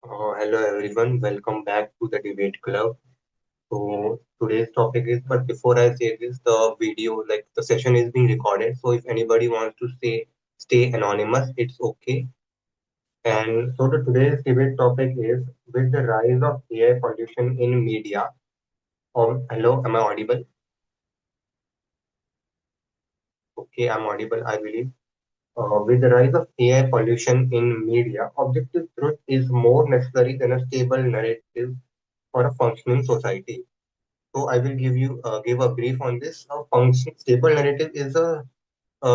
Hello everyone, welcome back to the debate club. So today's topic is, but before I say this, the video, like the session is being recorded. So if anybody wants to stay anonymous, it's okay. And so the today's debate topic is with the rise of AI pollution in media. Hello, am I audible? Okay, I'm audible, I believe. With the rise of AI pollution in media, objective truth is more necessary than a stable narrative for a functioning society. So I will give a brief on this. A function stable narrative is a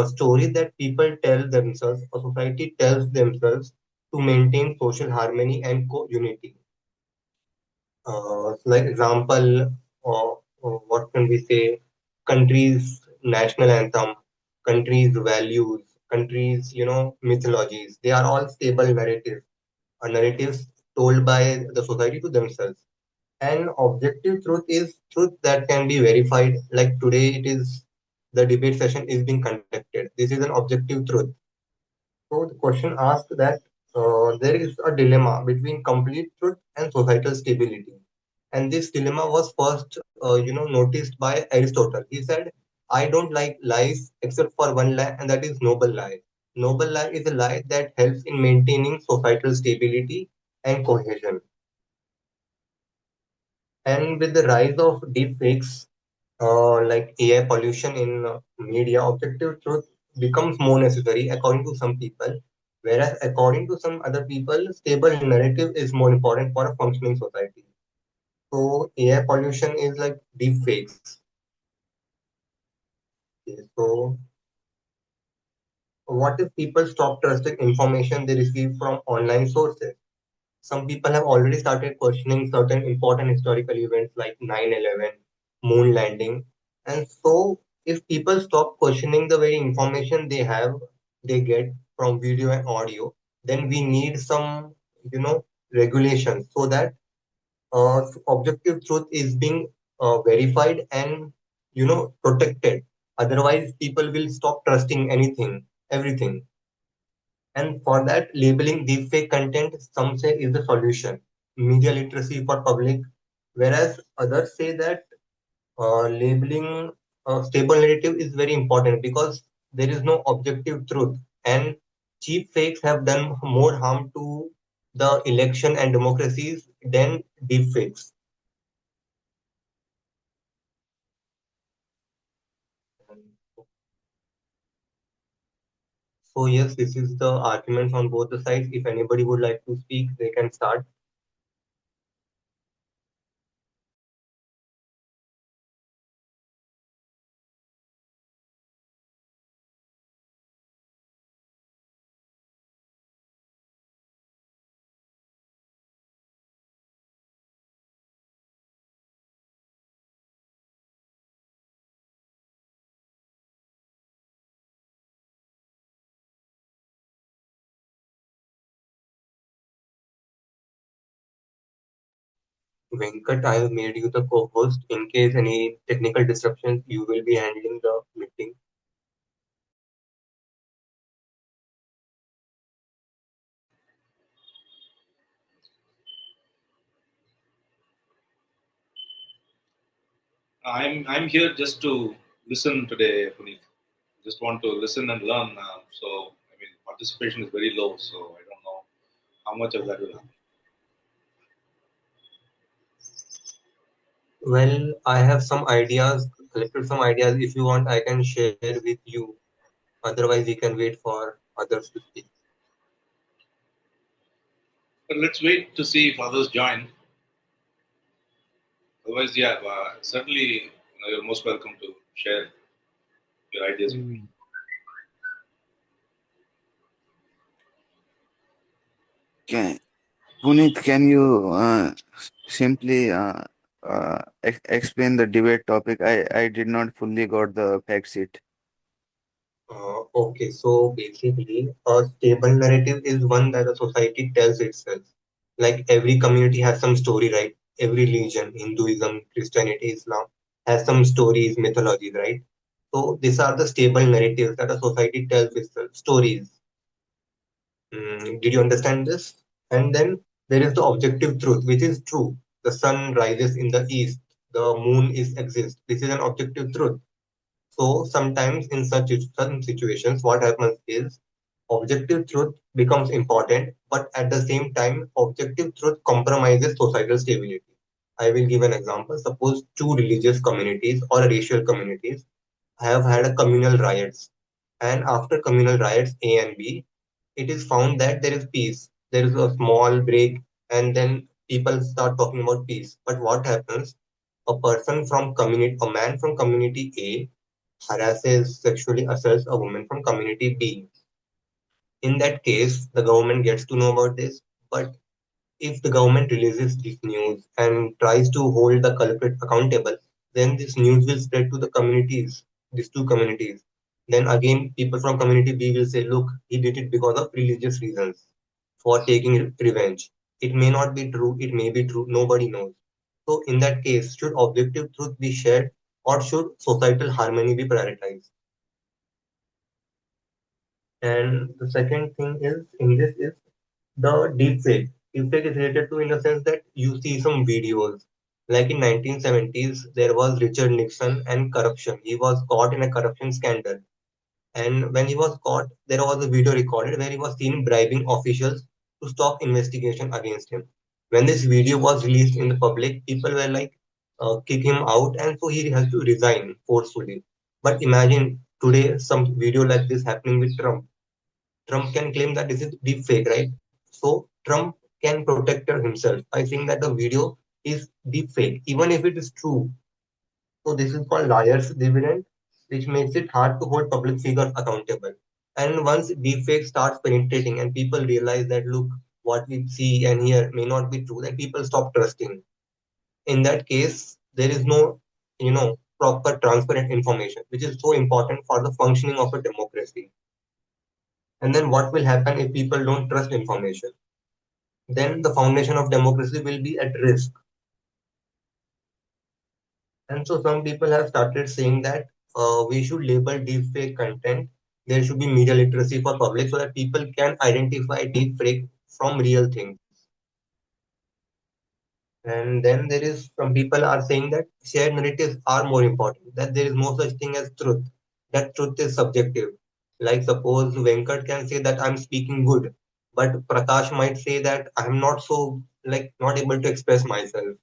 story that people tell themselves, a society tells themselves to maintain social harmony and co-unity. Like example, what can we say? Countries' national anthem, countries' values, countries' mythologies. They are all stable narratives told by the society to themselves. And objective truth is truth that can be verified. Like today, it is the debate session is being conducted. This is an objective truth. So the question asks that there is a dilemma between complete truth and societal stability. And this dilemma was first, noticed by Aristotle. He said, "I don't like lies except for one lie, and that is noble lie. Noble lie is a lie that helps in maintaining societal stability and cohesion." And with the rise of deepfakes, like AI pollution in media, objective truth becomes more necessary according to some people, whereas according to some other people, stable narrative is more important for a functioning society. So AI pollution is like deepfakes. Okay, so what if people stop trusting information they receive from online sources? Some people have already started questioning certain important historical events like 9/11, moon landing. And so, if people stop questioning the very information they get from video and audio, then we need some, regulations so that objective truth is being verified and, protected. Otherwise, people will stop trusting everything. And for that, labeling deepfake content, some say is the solution. Media literacy for public, whereas others say that labeling a stable narrative is very important because there is no objective truth, and cheap fakes have done more harm to the election and democracies than deepfakes. So yes, this is the arguments on both the sides. If anybody would like to speak, they can start. Venkat, I have made you the co-host. In case any technical disruptions, you will be handling the meeting. I'm here just to listen today, Puneet. Just want to listen and learn. Participation is very low, so I don't know how much of that will happen. Well, I have some ideas, collected some ideas. If you want, I can share with you. Otherwise, we can wait for others to speak. But let's wait to see if others join. Otherwise, yeah, certainly you're most welcome to share your ideas with me. Mm, Can, Puneet, can you simply explain the debate topic? I did not fully got the fact sheet. Okay, so basically, a stable narrative is one that a society tells itself. Like every community has some story, right? Every religion, Hinduism, Christianity, Islam, has some stories, mythologies, right? So these are the stable narratives that a society tells itself, stories. Did you understand this? And then There is the objective truth, which is true. The sun rises in the east, the moon is exists. This is an objective truth. So sometimes in some situations, what happens is objective truth becomes important, but at the same time, objective truth compromises societal stability. I will give an example. Suppose two religious communities or racial communities have had a communal riots, and after communal riots A and B, it is found that there is peace. There is a small break, and then people start talking about peace. But what happens? A man from community A harasses, sexually assaults a woman from community B. In that case, the government gets to know about this. But if the government releases this news and tries to hold the culprit accountable, then this news will spread to the communities, these two communities. Then again, people from community B will say, look, he did it because of religious reasons for taking revenge. It may not be true, it may be true, nobody knows. So, in that case, should objective truth be shared or should societal harmony be prioritized? And the second thing is in this is the deepfake. Deepfake is related to in the sense that you see some videos. Like in 1970s, there was Richard Nixon and corruption. He was caught in a corruption scandal. And when he was caught, there was a video recorded where he was seen bribing officials to stop investigation against him. When this video was released in the public, people were like, kick him out, and so he has to resign forcefully. But imagine today some video like this happening with Trump. Trump can claim that this is deep fake, right? So Trump can protect himself by saying that the video is deep fake, even if it is true. So this is called liar's dividend, which makes it hard to hold public figures accountable. And once deepfake starts penetrating and people realize that look, what we see and hear may not be true, then people stop trusting. In that case, there is no, proper transparent information, which is so important for the functioning of a democracy. And then what will happen if people don't trust information? Then the foundation of democracy will be at risk. And so some people have started saying that we should label deepfake content. There should be media literacy for public so that people can identify deepfake from real things. And then there is some people are saying that shared narratives are more important, that there is no such thing as truth, that truth is subjective. Like suppose Venkat can say that I'm speaking good, but Prakash might say that I'm not so like not able to express myself.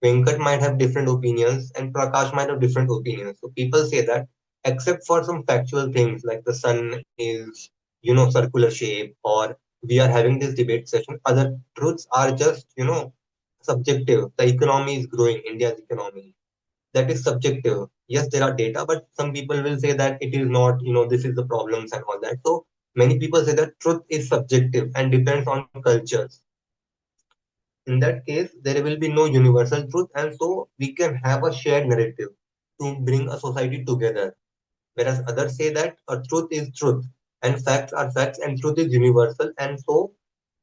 Venkat might have different opinions and Prakash might have different opinions. So people say that except for some factual things like the sun is, circular shape or we are having this debate session, other truths are just, subjective. The economy is growing, India's economy. That is subjective. Yes, there are data, but some people will say that it is not, this is the problems and all that. So many people say that truth is subjective and depends on cultures. In that case, there will be no universal truth, and so we can have a shared narrative to bring a society together. Whereas others say that a truth is truth, and facts are facts, and truth is universal, and so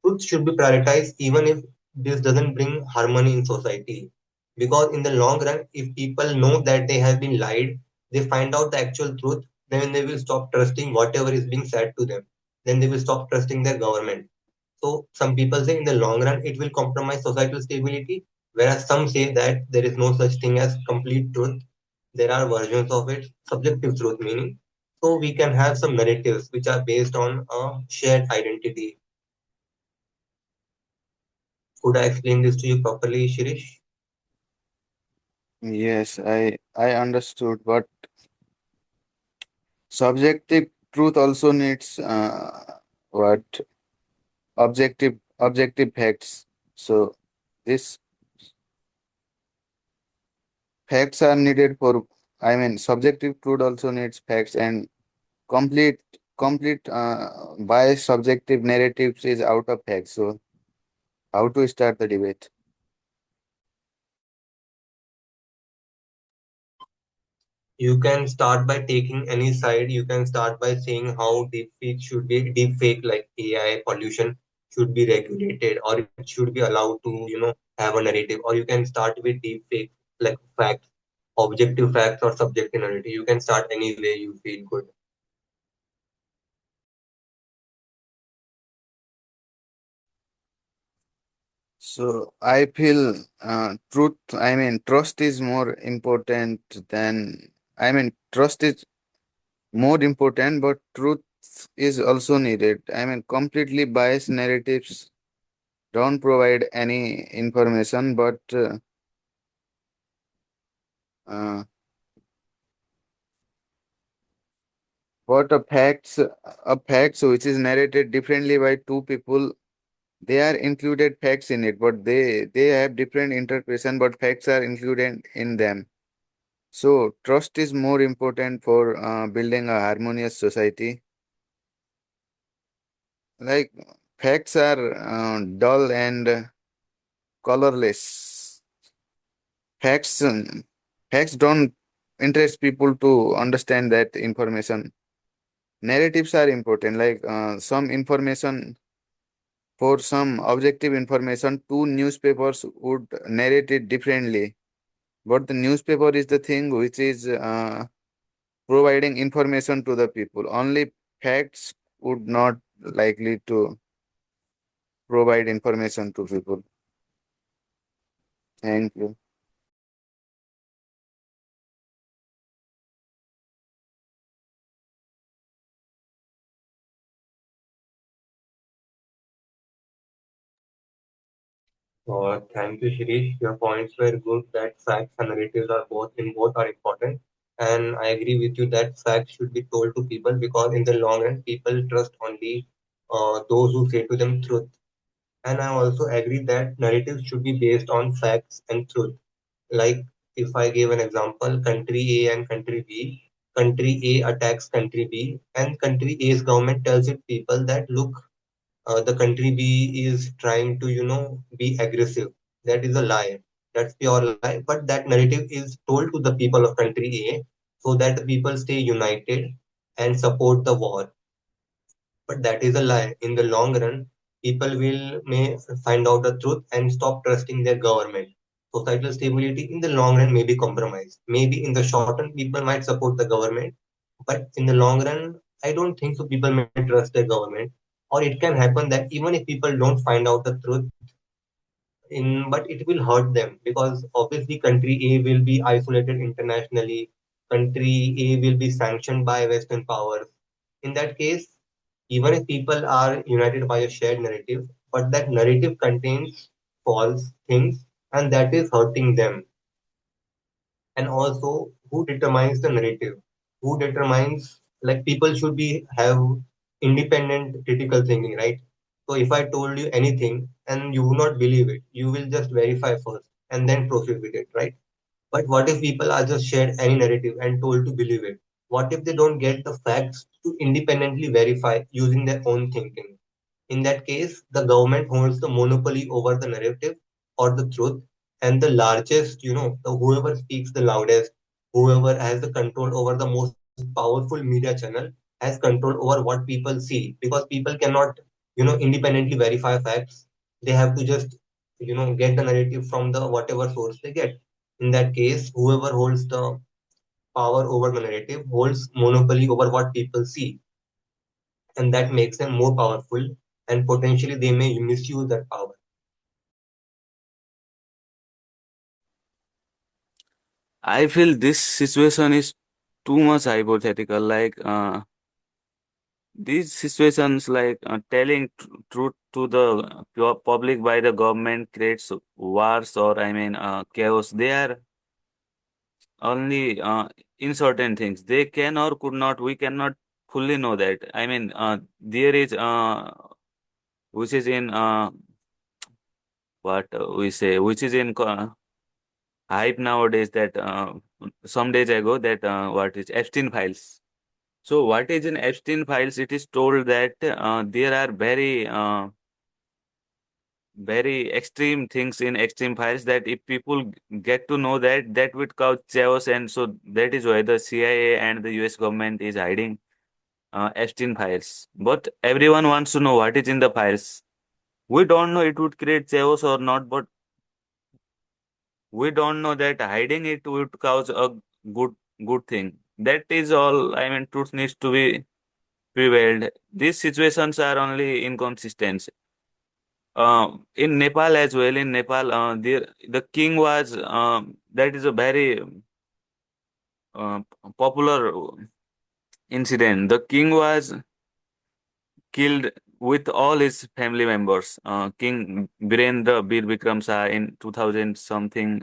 truth should be prioritized even if this doesn't bring harmony in society. Because in the long run, if people know that they have been lied, they find out the actual truth, then they will stop trusting whatever is being said to them. Then they will stop trusting their government. So some people say in the long run it will compromise societal stability, whereas some say that there is no such thing as complete truth. There are versions of it, subjective truth meaning. So we can have some narratives which are based on a shared identity. Could I explain this to you properly, Shirish? Yes, I understood, but subjective truth also needs what objective facts. So these facts are needed for, I mean, subjective truth also needs facts, and complete complete biased subjective narratives is out of facts. So how to start the debate? You can start by taking any side. You can start by saying how deep fake like AI pollution should be regulated or it should be allowed to, have a narrative. Or you can start with deep fake like facts, objective facts or subjective narrative. You can start any way you feel good. So I feel truth, I mean, trust is more important than, I mean, trust is more important, but truth is also needed. I mean, completely biased narratives don't provide any information, uh, but a facts which is narrated differently by two people, they are included facts in it, but they have different interpretation, but facts are included in them. So trust is more important for building a harmonious society. Like facts are dull and colorless. Facts facts don't interest people to understand that information. Narratives are important. Like some information, for some objective information, two newspapers would narrate it differently. But the newspaper is the thing which is providing information to the people. Only facts would not likely to provide information to people. Thank you. Thank you, Shirish. Your points were good that facts and narratives are both are important. And I agree with you that facts should be told to people because in the long run, people trust only those who say to them truth. And I also agree that narratives should be based on facts and truth. Like if I give an example, country A and country A attacks country B, and country A's government tells its people that look, the country B is trying to, be aggressive. That is a lie. That's pure lie. But that narrative is told to the people of country A so that the people stay united and support the war. But that is a lie. In the long run, people will may find out the truth and stop trusting their government. Societal stability in the long run may be compromised. Maybe in the short run, people might support the government, but in the long run, I don't think so. People may trust their government, or it can happen that even if people don't find out the truth, but it will hurt them because obviously country A will be isolated internationally. Country A will be sanctioned by Western powers. In that case, even if people are united by a shared narrative, but that narrative contains false things and that is hurting them. And also, who determines the narrative? Who determines, like, people should be have independent critical thinking, right? So if I told you anything and you would not believe it, you will just verify first and then proceed with it, right? But what if people are just shared any narrative and told to believe it? What if they don't get the facts to independently verify using their own thinking? In that case, the government holds the monopoly over the narrative or the truth, and the largest, the whoever speaks the loudest, whoever has the control over the most powerful media channel, has control over what people see because people cannot, independently verify facts. They have to just, get the narrative from the whatever source they get. In that case, whoever holds the power over the narrative holds monopoly over what people see, and that makes them more powerful, and potentially they may misuse that power. I feel this situation is too much hypothetical. Like these situations, like telling truth to the public by the government creates wars or I mean chaos. They are only in certain things. They can or could not. We cannot fully know that. I mean, there is which is in what we say, which is in hype nowadays that some days ago that what is Epstein files. So what is in Epstein files? It is told that there are very extreme things in extreme files that if people get to know that that would cause chaos, and so that is why the CIA and the US government is hiding Epstein files. But everyone wants to know what is in the files. We don't know it would create chaos or not, but we don't know that hiding it would cause a good good thing. That is all. I mean, truth needs to be prevailed. These situations are only inconsistent. In Nepal as well. In Nepal, the king was that is a very uh, popular incident. The king was killed with all his family members. King Birendra Bir Bikram Shah in 2000 something,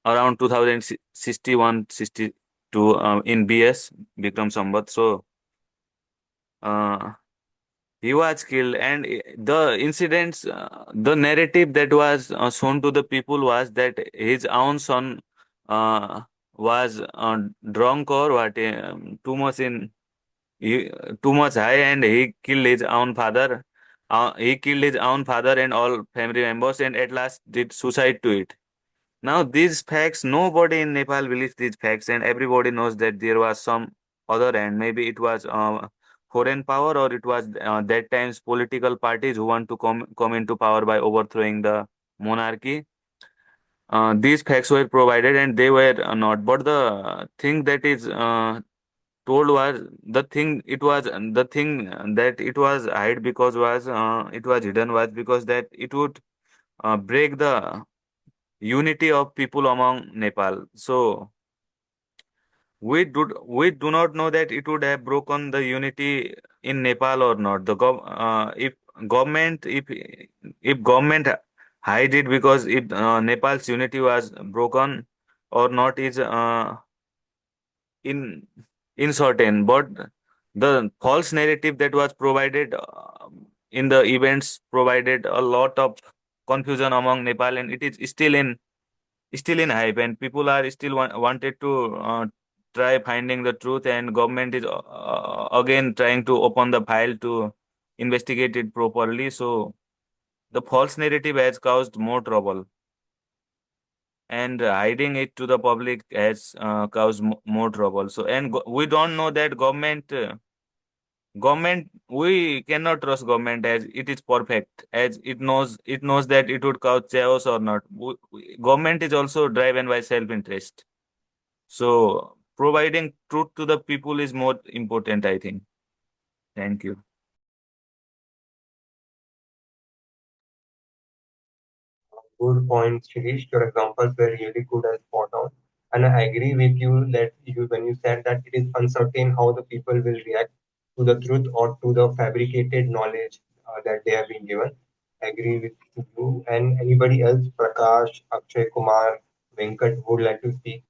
around 2061 62, in BS Bikram Sambat. So uh, he was killed, and the incidents, the narrative that was shown to the people was that his own son uh, was drunk or what, too much in he, too much high, and he killed his own father. He killed his own father and all family members, and at last did suicide to it. Now, these facts, nobody in Nepal believes these facts, and everybody knows that there was some other end. Maybe it was foreign power, or it was that times political parties who want to come into power by overthrowing the monarchy. These facts were provided, and they were not. But the thing that is told was the thing that it was hide because was it was hidden was because that it would break the unity of people among Nepal. So we do not know that it would have broken the unity in Nepal or not. If government if government hide it because if Nepal's unity was broken or not is in uncertain. But the false narrative that was provided in the events provided a lot of confusion among Nepal, and it is still in hype, and people are still wanted to try finding the truth, and government is again trying to open the file to investigate it properly. So the false narrative has caused more trouble, and hiding it to the public has caused more trouble. So, and we don't know that government, we cannot trust government as it is perfect, as it knows that it would cause chaos or not. Government is also driven by self interest. So providing truth to the people is more important, I think. Thank you. Good point, Shirish. Your examples were really good and spot on. And I agree with you that when you said that it is uncertain how the people will react to the truth or to the fabricated knowledge that they have been given. I agree with you. And anybody else, Prakash, Akshay Kumar, Venkat, would like to speak?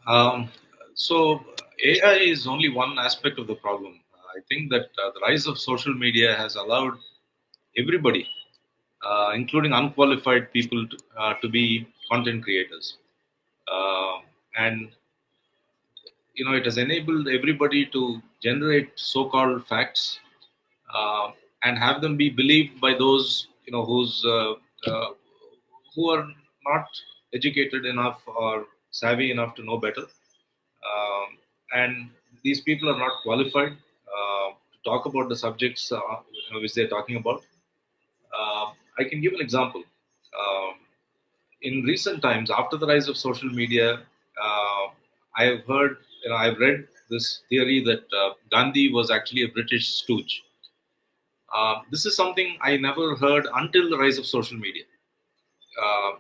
Um, so AI is only one aspect of the problem. I think that the rise of social media has allowed everybody, including unqualified people, to be content creators. Uh, and it has enabled everybody to generate so-called facts, uh, and have them be believed by those uh, who are not educated enough or savvy enough to know better. And these people are not qualified to talk about the subjects which they're talking about. I can give an example. Um, in recent times, after the rise of social media, I have heard, I've read this theory that Gandhi was actually a British stooge. This is something I never heard until the rise of social media.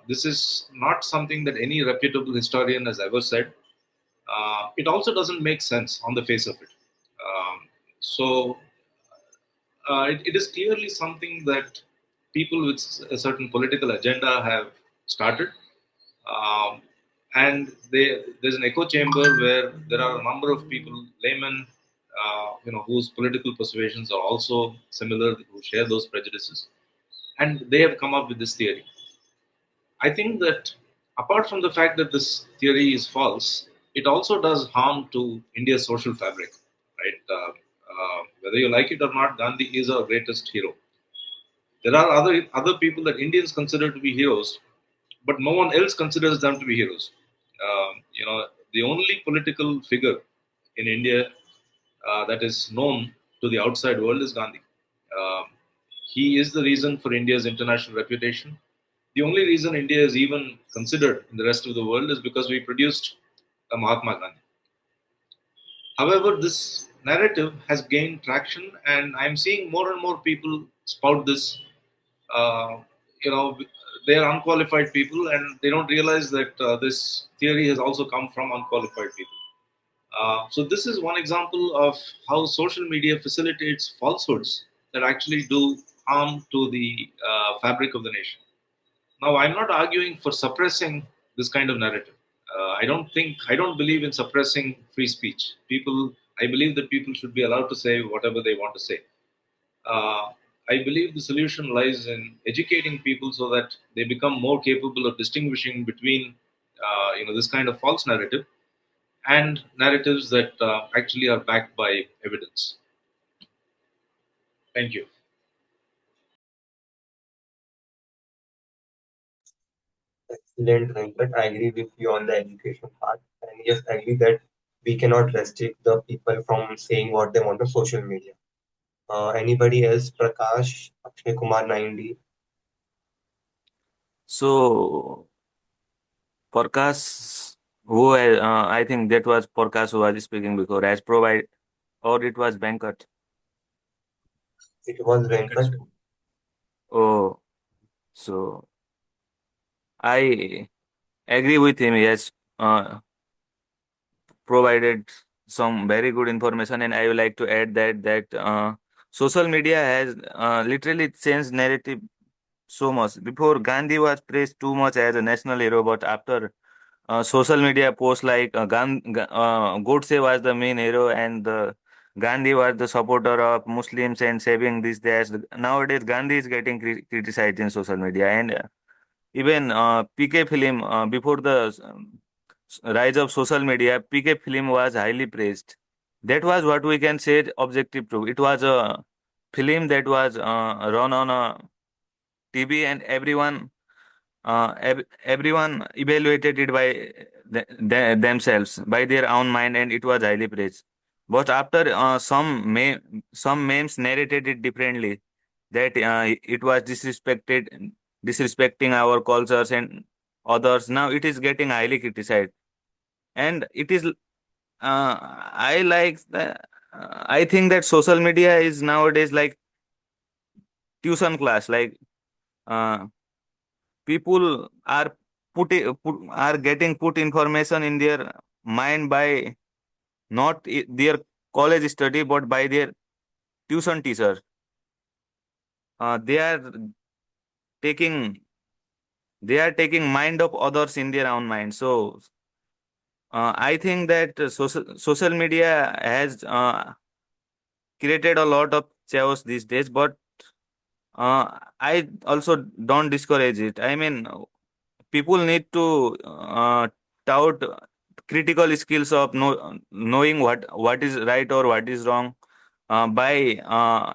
This is not something that any reputable historian has ever said. It also doesn't make sense on the face of it. So it is clearly something that people with a certain political agenda have started. Um, and there's an echo chamber where there are a number of people, laymen, whose political persuasions are also similar, who share those prejudices, and they have come up with this theory. I think that apart from the fact that this theory is false, it also does harm to India's social fabric, right? Whether you like it or not, Gandhi is our greatest hero. There are other people that Indians consider to be heroes, but no one else considers them to be heroes. The only political figure in India that is known to the outside world is Gandhi. Um he is the reason for India's international reputation. The only reason India is even considered in the rest of the world is because we produced a Mahatma Gandhi. However, this narrative has gained traction, and I'm seeing more and more people spout this. Uh, you know, they are unqualified people, and they don't realize that this theory has also come from unqualified people. So this is one example of how social media facilitates falsehoods that actually do harm to the fabric of the nation. Now, I'm not arguing for suppressing this kind of narrative. I don't believe in suppressing free speech. I believe that people should be allowed to say whatever they want to say. Uh, I believe the solution lies in educating people so that they become more capable of distinguishing between, this kind of false narrative and narratives that actually are backed by evidence. Thank you. Excellent, Venkat. I agree with you on the education part. And yes, I agree that we cannot restrict the people from saying what they want on social media. Anybody else? Prakash, Akshay Kumar 9D. So, Prakash, I think that was Prakash who was speaking before, as provide, or it was Venkat. It was Venkat. Oh, so I agree with him. Yes, provided some very good information, and I would like to add that social media has literally changed narrative so much. Before, Gandhi was praised too much as a national hero, but after social media posts like Godse was the main hero and Gandhi was the supporter of Muslims and saving this dash. Nowadays, Gandhi is getting criticized in social media, and even PK film before the rise of social media, PK film was highly praised. That was what we can say objective proof. It was a film that was run on a TV, and everyone evaluated it by themselves, by their own mind, and it was highly praised. But after some memes narrated it differently, that it was disrespecting our cultures and others. Now it is getting highly criticized, and it is. I like the. I think that social media is nowadays like tuition class. Like uh, people are are getting put information in their mind by not their college study but by their tuition teacher. They are taking mind of others in their own mind. So I think that social media has created a lot of chaos these days, but I also don't discourage it. I mean, people need to tout critical skills of knowing what is right or what is wrong uh, by uh,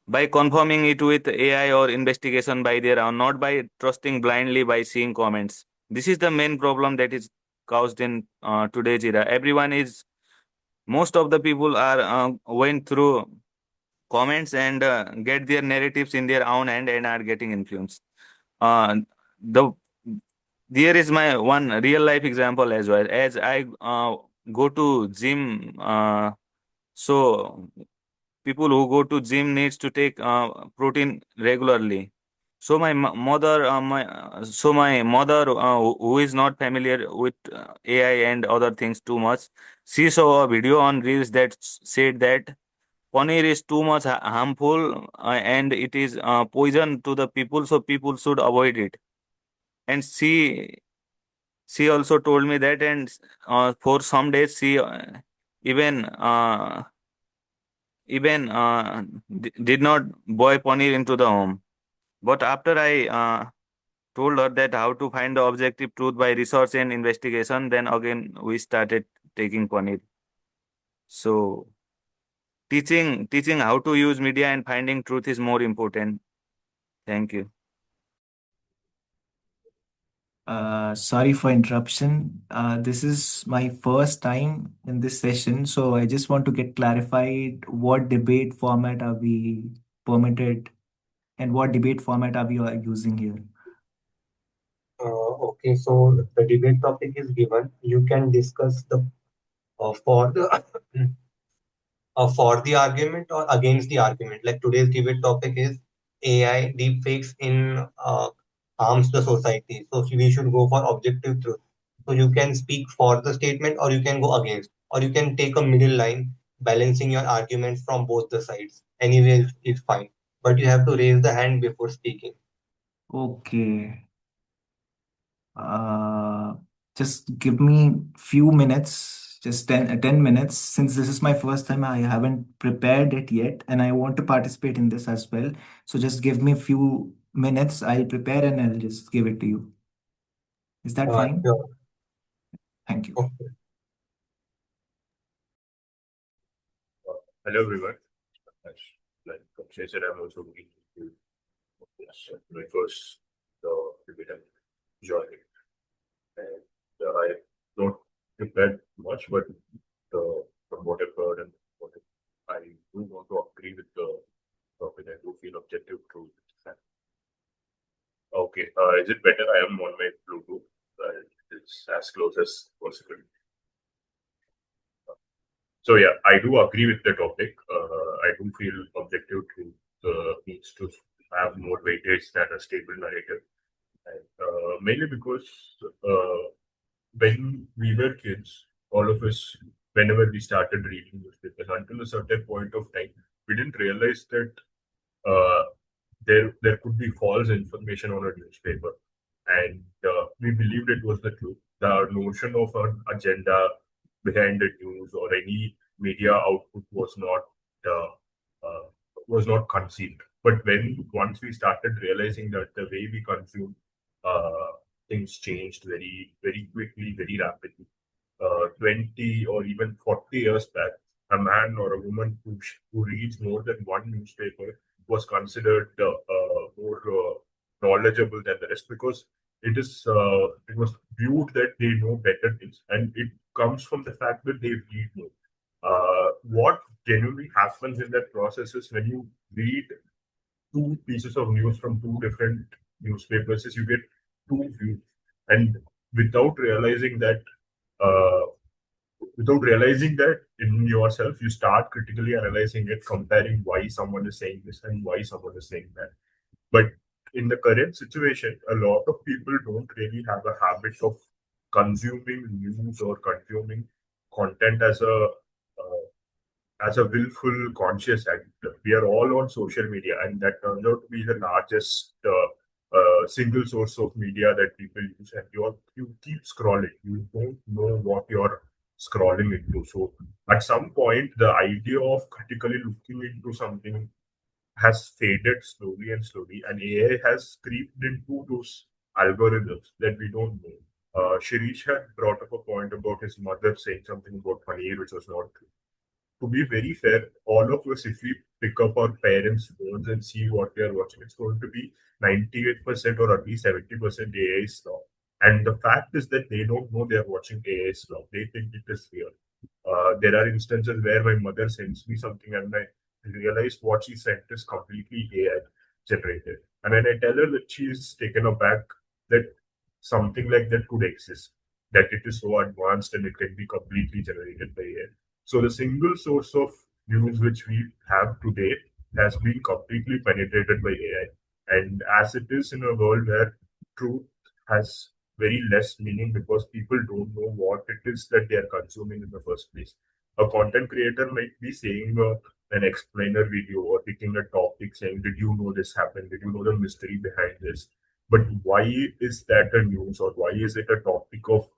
by confirming it with AI or investigation by their own, not by trusting blindly by seeing comments. This is the main problem that is caused in today's era. Most of the people are went through comments and get their narratives in their own hand and are getting influenced. Uh, the There is my one real life example as well. As I go to gym, so people who go to gym needs to take protein regularly. So my mother, who is not familiar with AI and other things too much, she saw a video on reels that said that paneer is too much harmful and it is poison to the people, so people should avoid it. And she also told me that, and for some days she even did not boil paneer into the home. But after I told her that how to find the objective truth by research and investigation, then again we started taking paneer. So teaching how to use media and finding truth is more important. Thank you. Sorry for interruption. This is my first time in this session, so I just want to get clarified what debate format are we permitted and what debate format are we using here? Okay, so the debate topic is given. You can discuss the for the for the argument or against the argument. Like today's debate topic is AI deepfakes in harms the society. So we should go for objective truth. So you can speak for the statement or you can go against, or you can take a middle line, balancing your arguments from both the sides. Anyway, is fine, but you have to raise the hand before speaking. Okay. Uh, just give me few minutes, just 10 minutes. Since this is my first time, I haven't prepared it yet, and I want to participate in this as well. So just give me a few minutes. I'll prepare and I'll just give it to you. Is that fine? Sure. Thank you. Okay. Hello everyone. As like Akshay said, I'm also looking to my first debate and join it. And I don't prepared much, but from what I've heard and what I do want to agree with the topic. I do feel objective truth. Okay, is it better? I am on my Bluetooth. It's as close as possible. So yeah, I do agree with the topic. I do feel objective truth needs to have more weightage than a stable narrative, and mainly because when we were kids, all of us, whenever we started reading newspapers, until a certain point of time, we didn't realize that uh, there could be false information on a newspaper, and we believed it was the truth. The notion of an agenda behind the news or any media output uh, was not conceived. But when once we started realizing that the way we consume things changed very very quickly, very rapidly. 20 or even 40 years back, a man or a woman who reads more than one newspaper was considered more knowledgeable than the rest because it was viewed that they know better things, and it comes from the fact that they read more. What genuinely happens in that process is when you read two pieces of news from two different newspapers, is you get two views, and without realizing that. Uh, Without realizing that in yourself, you start critically analyzing it, comparing why someone is saying this and why someone is saying that. But in the current situation, a lot of people don't really have a habit of consuming news or consuming content as a willful conscious act. We are all on social media, and that turns out to be the largest single source of media that people use. And you keep scrolling. You don't know what you're scrolling into. So at some point, the idea of critically looking into something has faded slowly and slowly, and AI has creeped into those algorithms that we don't know. Shirish had brought up a point about his mother saying something about paneer, which was not true. To be very fair, all of us, if we pick up our parents' phones and see what they are watching, it's going to be 98% or at least 70% AI slop. And the fact is that they don't know they are watching AI slop. They think it is real. There are instances where my mother sends me something and I realize what she sent is completely AI generated. And when I tell her that she is taken aback that something like that could exist, that it is so advanced and it can be completely generated by AI. So the single source of news which we have today has been completely penetrated by AI. And as it is in a world where truth has very less meaning because people don't know what it is that they are consuming in the first place. A content creator might be saying an explainer video or picking a topic saying, did you know this happened? Did you know the mystery behind this? But why is that a news or why is it a topic of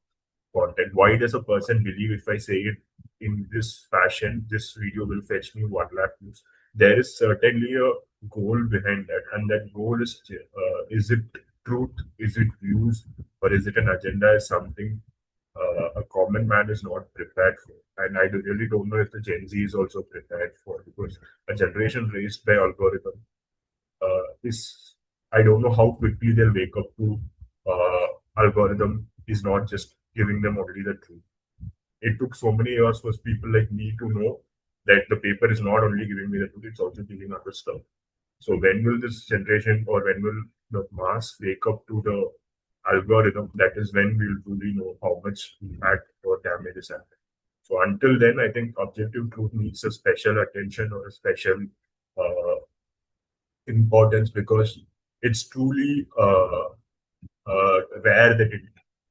content? Why does a person believe if I say it in this fashion, this video will fetch me 1 lakh views? There is certainly a goal behind that, and that goal is it truth, is it views, or is it an agenda? Is something a common man is not prepared for, and I really don't know if the Gen Z is also prepared for, because a generation raised by algorithm is I don't know how quickly they'll wake up to algorithm is not just giving them only the truth. It took so many years for people like me to know that the paper is not only giving me the truth, it's also giving other stuff. So when will this generation or when will the mass wake up to the algorithm? That is when we'll truly know how much impact or damage is happening. So until then, I think objective truth needs a special attention or a special uh, importance, because it's truly rare that it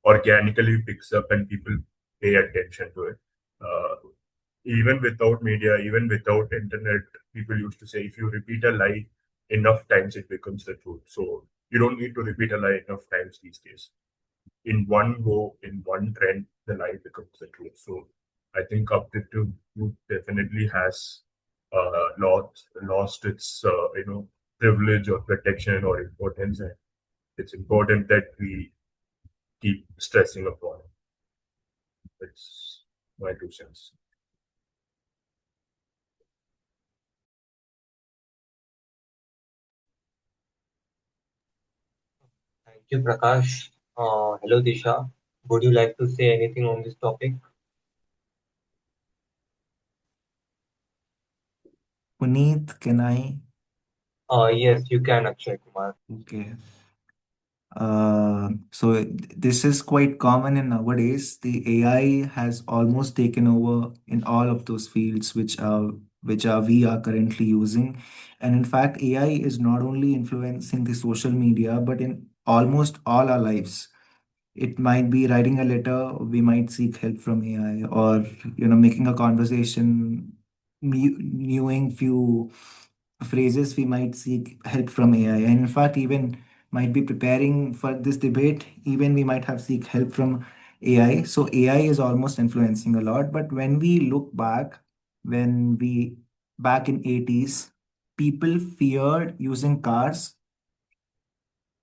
organically picks up and people pay attention to it. Uh, Even without media, even without internet, people used to say if you repeat a lie enough times, it becomes the truth. So you don't need to repeat a lie enough times these days. In one go, in one trend, the lie becomes the truth. So I think objective truth definitely has lost its privilege or protection or importance, and it's important that we keep stressing upon it. It's my 2 cents. Thank you, Prakash. Hello, Disha. Would you like to say anything on this topic? Puneet, can I? Yes, you can, Akshay Kumar. Okay. This is quite common in nowadays. The AI has almost taken over in all of those fields which are we are currently using. And in fact, AI is not only influencing the social media, but in almost all our lives. It might be writing a letter, we might seek help from AI, or making a conversation, knowing few phrases, we might seek help from AI. And in fact, even might be preparing for this debate, even we might have seek help from AI. So AI is almost influencing a lot. But when we look back, when we back in 80s, people feared using cars.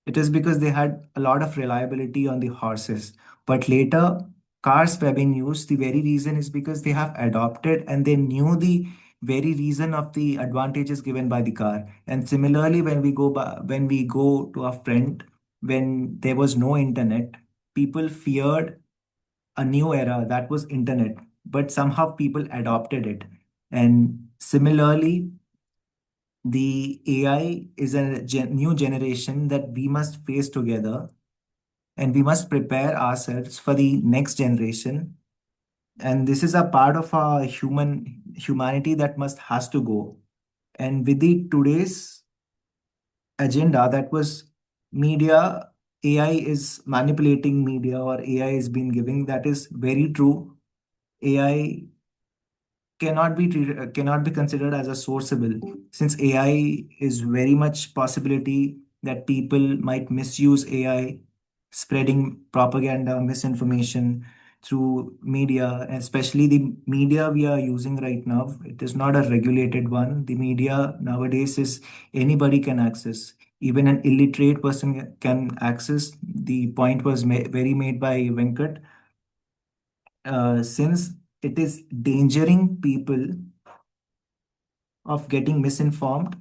It is because they had a lot of reliability on the horses. But later, cars were being used. The very reason is because they have adopted and they knew the very reason of the advantages given by the car. And similarly, when we go to a friend, when there was no internet, people feared a new era that was internet. But somehow people adopted it. And similarly, the AI is a new generation that we must face together, and we must prepare ourselves for the next generation. And this is a part of our humanity that must has to go. And with the today's agenda, that was media, AI is manipulating media, or AI is being giving. That is very true. AI cannot be considered as a sourceable, since AI is very much possibility that people might misuse AI, spreading propaganda, misinformation through media, and especially the media we are using right now. It is not a regulated one. The media nowadays is anybody can access. Even an illiterate person can access. The point was very made by Venkat. Since it is endangering people of getting misinformed,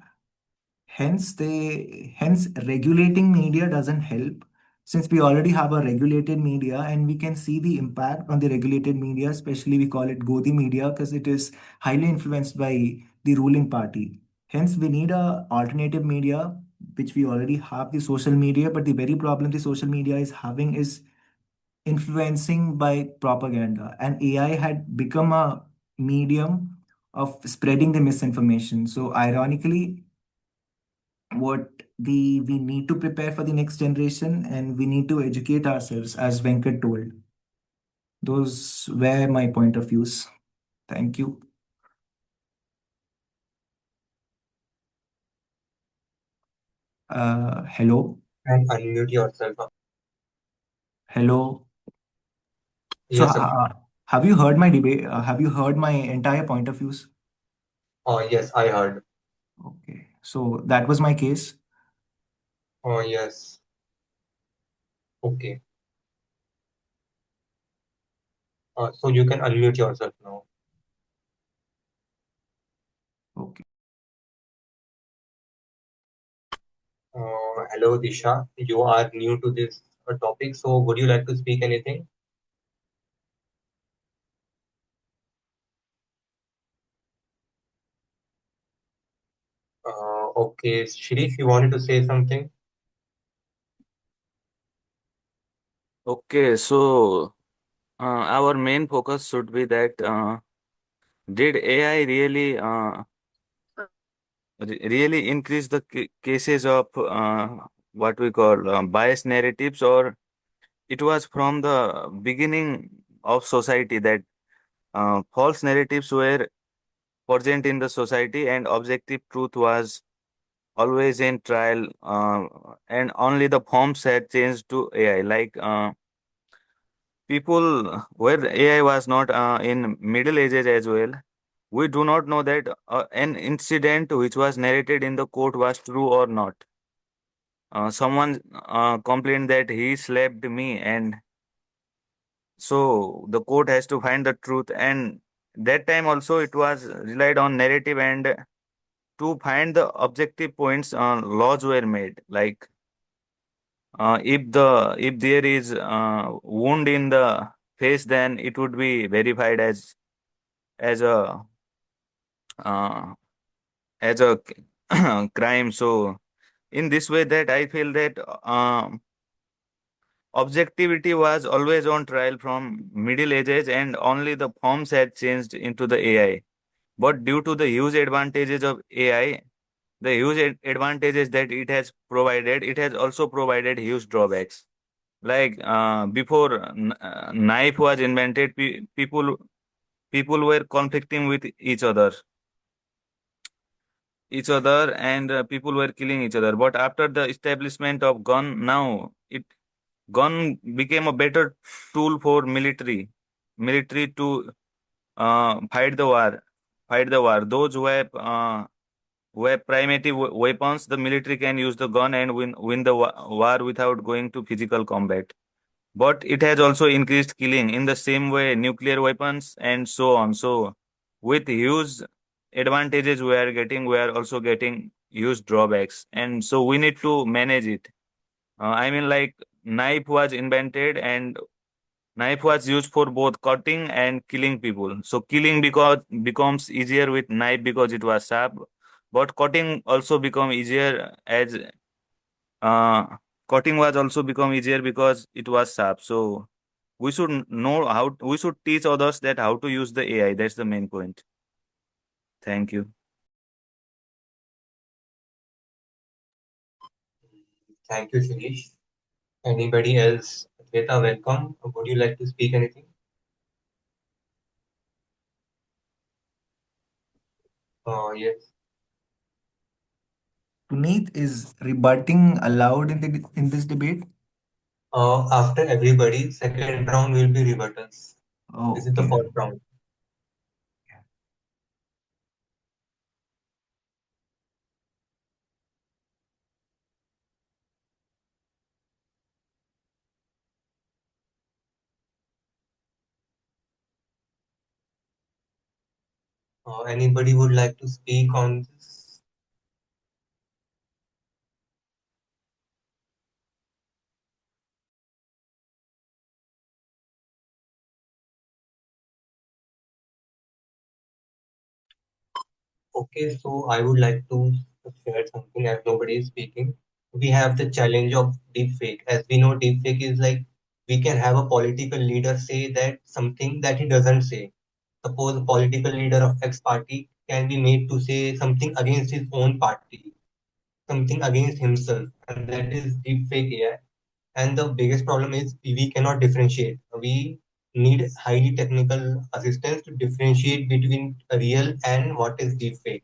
hence regulating media doesn't help, since we already have a regulated media and we can see the impact on the regulated media. Especially we call it Godi media because it is highly influenced by the ruling party. Hence we need a alternative media, which we already have, the social media. But the very problem the social media is having is influencing by propaganda, and AI had become a medium of spreading the misinformation. So ironically, what the we need to prepare for the next generation, and we need to educate ourselves, as Venkat told. Those were my point of views. Thank you. Hello. And unmute yourself. Hello. So Yes, Akshay. have you heard my debate? Have you heard my entire point of views? Yes, I heard. Okay. So that was my case. Yes. Okay. So you can unmute yourself now. Okay. Hello, Disha. You are new to this topic, so would you like to speak anything? Okay, Shirish, you wanted to say something? Okay, so our main focus should be that did AI really increase the cases of what we call biased narratives, or it was from the beginning of society that false narratives were present in the society and objective truth was always in trial, and only the forms had changed to AI. Like people where AI was not in Middle Ages as well. We do not know that an incident which was narrated in the court was true or not. Someone complained that he slapped me, and so the court has to find the truth. And that time also it was relied on narrative, and to find the objective points, laws were made. Like if there is wound in the face, then it would be verified as a uh, as a crime. So in this way, that I feel that objectivity was always on trial from Middle Ages, and only the forms had changed into the AI. But due to the huge advantages of AI, the huge advantages that it has also provided huge drawbacks. Like before knife was invented, people were conflicting with each other, and people were killing each other. But after the establishment of gun, now it gun became a better tool for military to fight the war. Those who have primitive weapons, the military can use the gun and win the war without going to physical combat. But it has also increased killing in the same way, nuclear weapons and so on. So with huge advantages we are also getting huge drawbacks, and so we need to manage it. I mean, like knife was invented, and knife was used for both cutting and killing people. So killing because becomes easier with knife because it was sharp, but cutting also become easier as uh, cutting was also become easier because it was sharp. So we should know how we should teach others that how to use the AI. That's the main point. Thank you. Thank you, Shirish. Anybody else? Adwaita, welcome. Would you like to speak anything? Yes. Puneet, is rebutting allowed in this debate? After everybody, second round will be rebuttals. This is Oh, the okay. first round. Anybody would like to speak on this? Okay, so I would like to share something as nobody is speaking. We have the challenge of deepfake. As we know, deepfake is like we can have a political leader say that something that he doesn't say. Suppose a political leader of X party can be made to say something against his own party, something against himself, and that is deepfake AI. And the biggest problem is we cannot differentiate. We need highly technical assistance to differentiate between real and what is deepfake.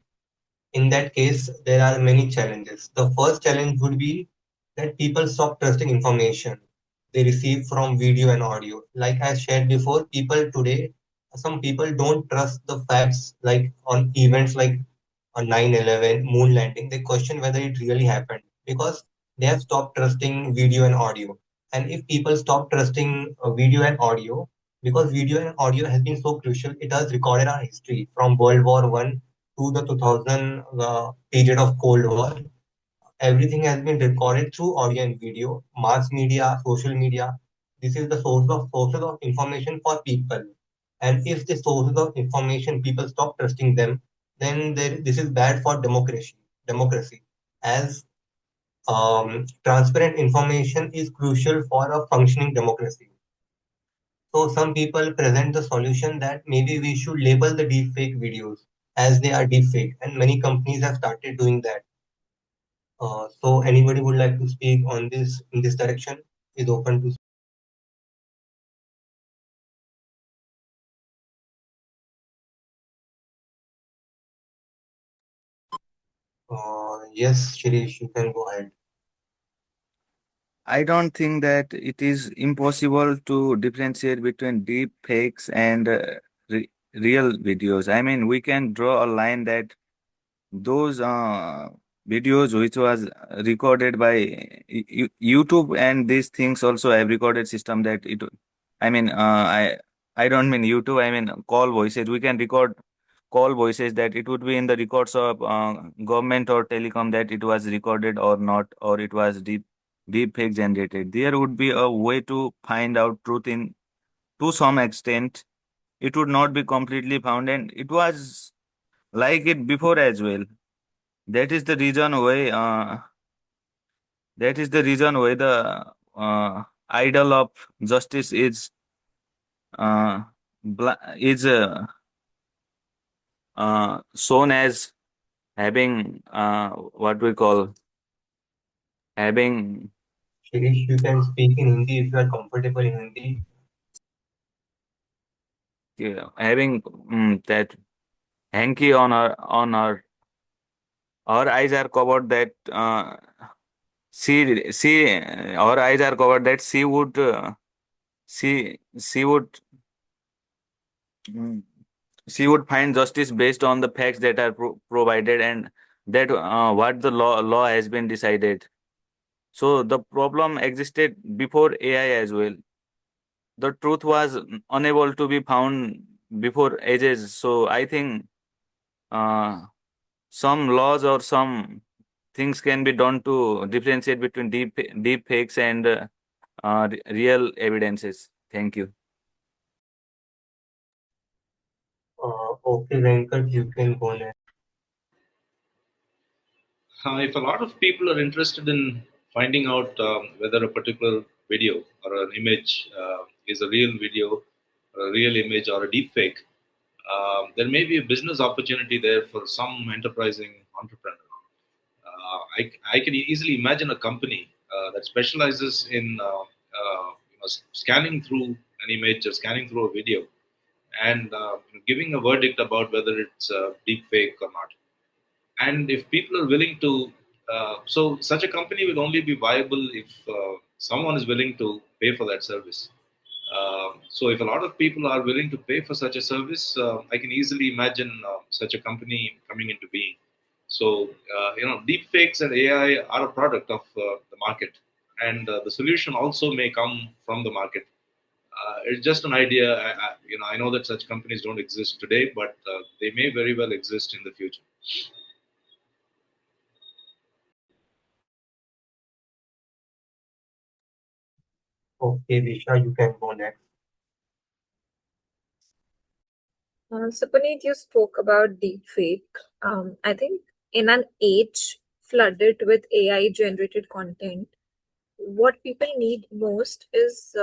In that case, there are many challenges. The first challenge would be that people stop trusting information they receive from video and audio. Like I shared before, people today, some people don't trust the facts like on events like on 9/11 moon landing. They question whether it really happened because they have stopped trusting video and audio. And if people stop trusting video and audio, because video and audio has been so crucial, it has recorded our history from World War I to the 2000 period of Cold War. Everything has been recorded through audio and video, mass media, social media. This is the sources of information for people. And if the sources of information people stop trusting them, then this is bad for democracy. Democracy, as transparent information is crucial for a functioning democracy. So some people present the solution that maybe we should label the deepfake videos as they are deepfake, and many companies have started doing that. So anybody would like to speak on this in this direction is open to. Yes, Shirish, you can go ahead. I don't think that it is impossible to differentiate between deep fakes and real videos. I mean, we can draw a line that those videos which was recorded by YouTube, and these things also have recorded system that it. I mean, I don't mean YouTube. I mean call voices. We can record call voices that it would be in the records of government or telecom that it was recorded or not, or it was deep fake generated. There would be a way to find out truth in to some extent. It would not be completely found, and it was like it before as well. That is the reason why. That is the reason why the idol of justice is is shown as having what we call having Shirish, you can speak in Hindi if you are comfortable in Hindi. having that hanky on our eyes are covered that she our eyes are covered that she would mm, she would find justice based on the facts that are provided, and that what the law has been decided. So the problem existed before AI as well. The truth was unable to be found before ages. So I think uh, some laws or some things can be done to differentiate between deep fakes and real evidences. Thank you. Okay, Venkat, you can go next. If a lot of people are interested in finding out whether a particular video or an image is a real video, or a real image, or a deep fake, there may be a business opportunity there for some enterprising entrepreneur. I can easily imagine a company that specializes in scanning through an image or scanning through a video and giving a verdict about whether it's deep fake or not. And if people are willing to, so such a company will only be viable if someone is willing to pay for that service. So if a lot of people are willing to pay for such a service, I can easily imagine such a company coming into being. So deep fakes and AI are a product of the market, and the solution also may come from the market. It's just an idea. I know that such companies don't exist today, but they may very well exist in the future. Okay, Disha, you can go next. So, Puneet, you spoke about deepfake. I think in an age flooded with AI generated content, what people need most is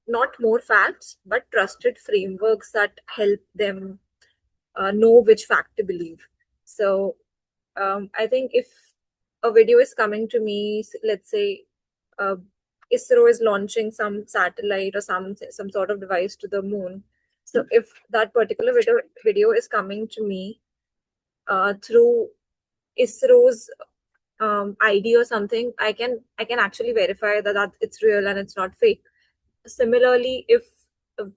not more facts, but trusted frameworks that help them know which fact to believe. So, I think if a video is coming to me, let's say uh, ISRO is launching some satellite or some sort of device to the moon. So if that particular video is coming to me through ISRO's ID or something, I can actually verify that it's real and it's not fake. Similarly, if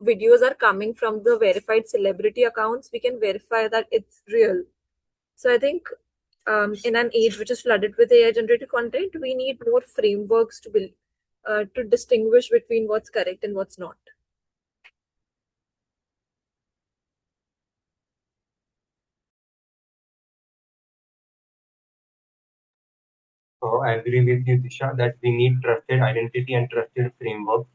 videos are coming from the verified celebrity accounts, we can verify that it's real. So I think in an age which is flooded with AI generated content, we need more frameworks to distinguish between what's correct and what's not. So I agree with you, Disha, that we need trusted identity and trusted framework.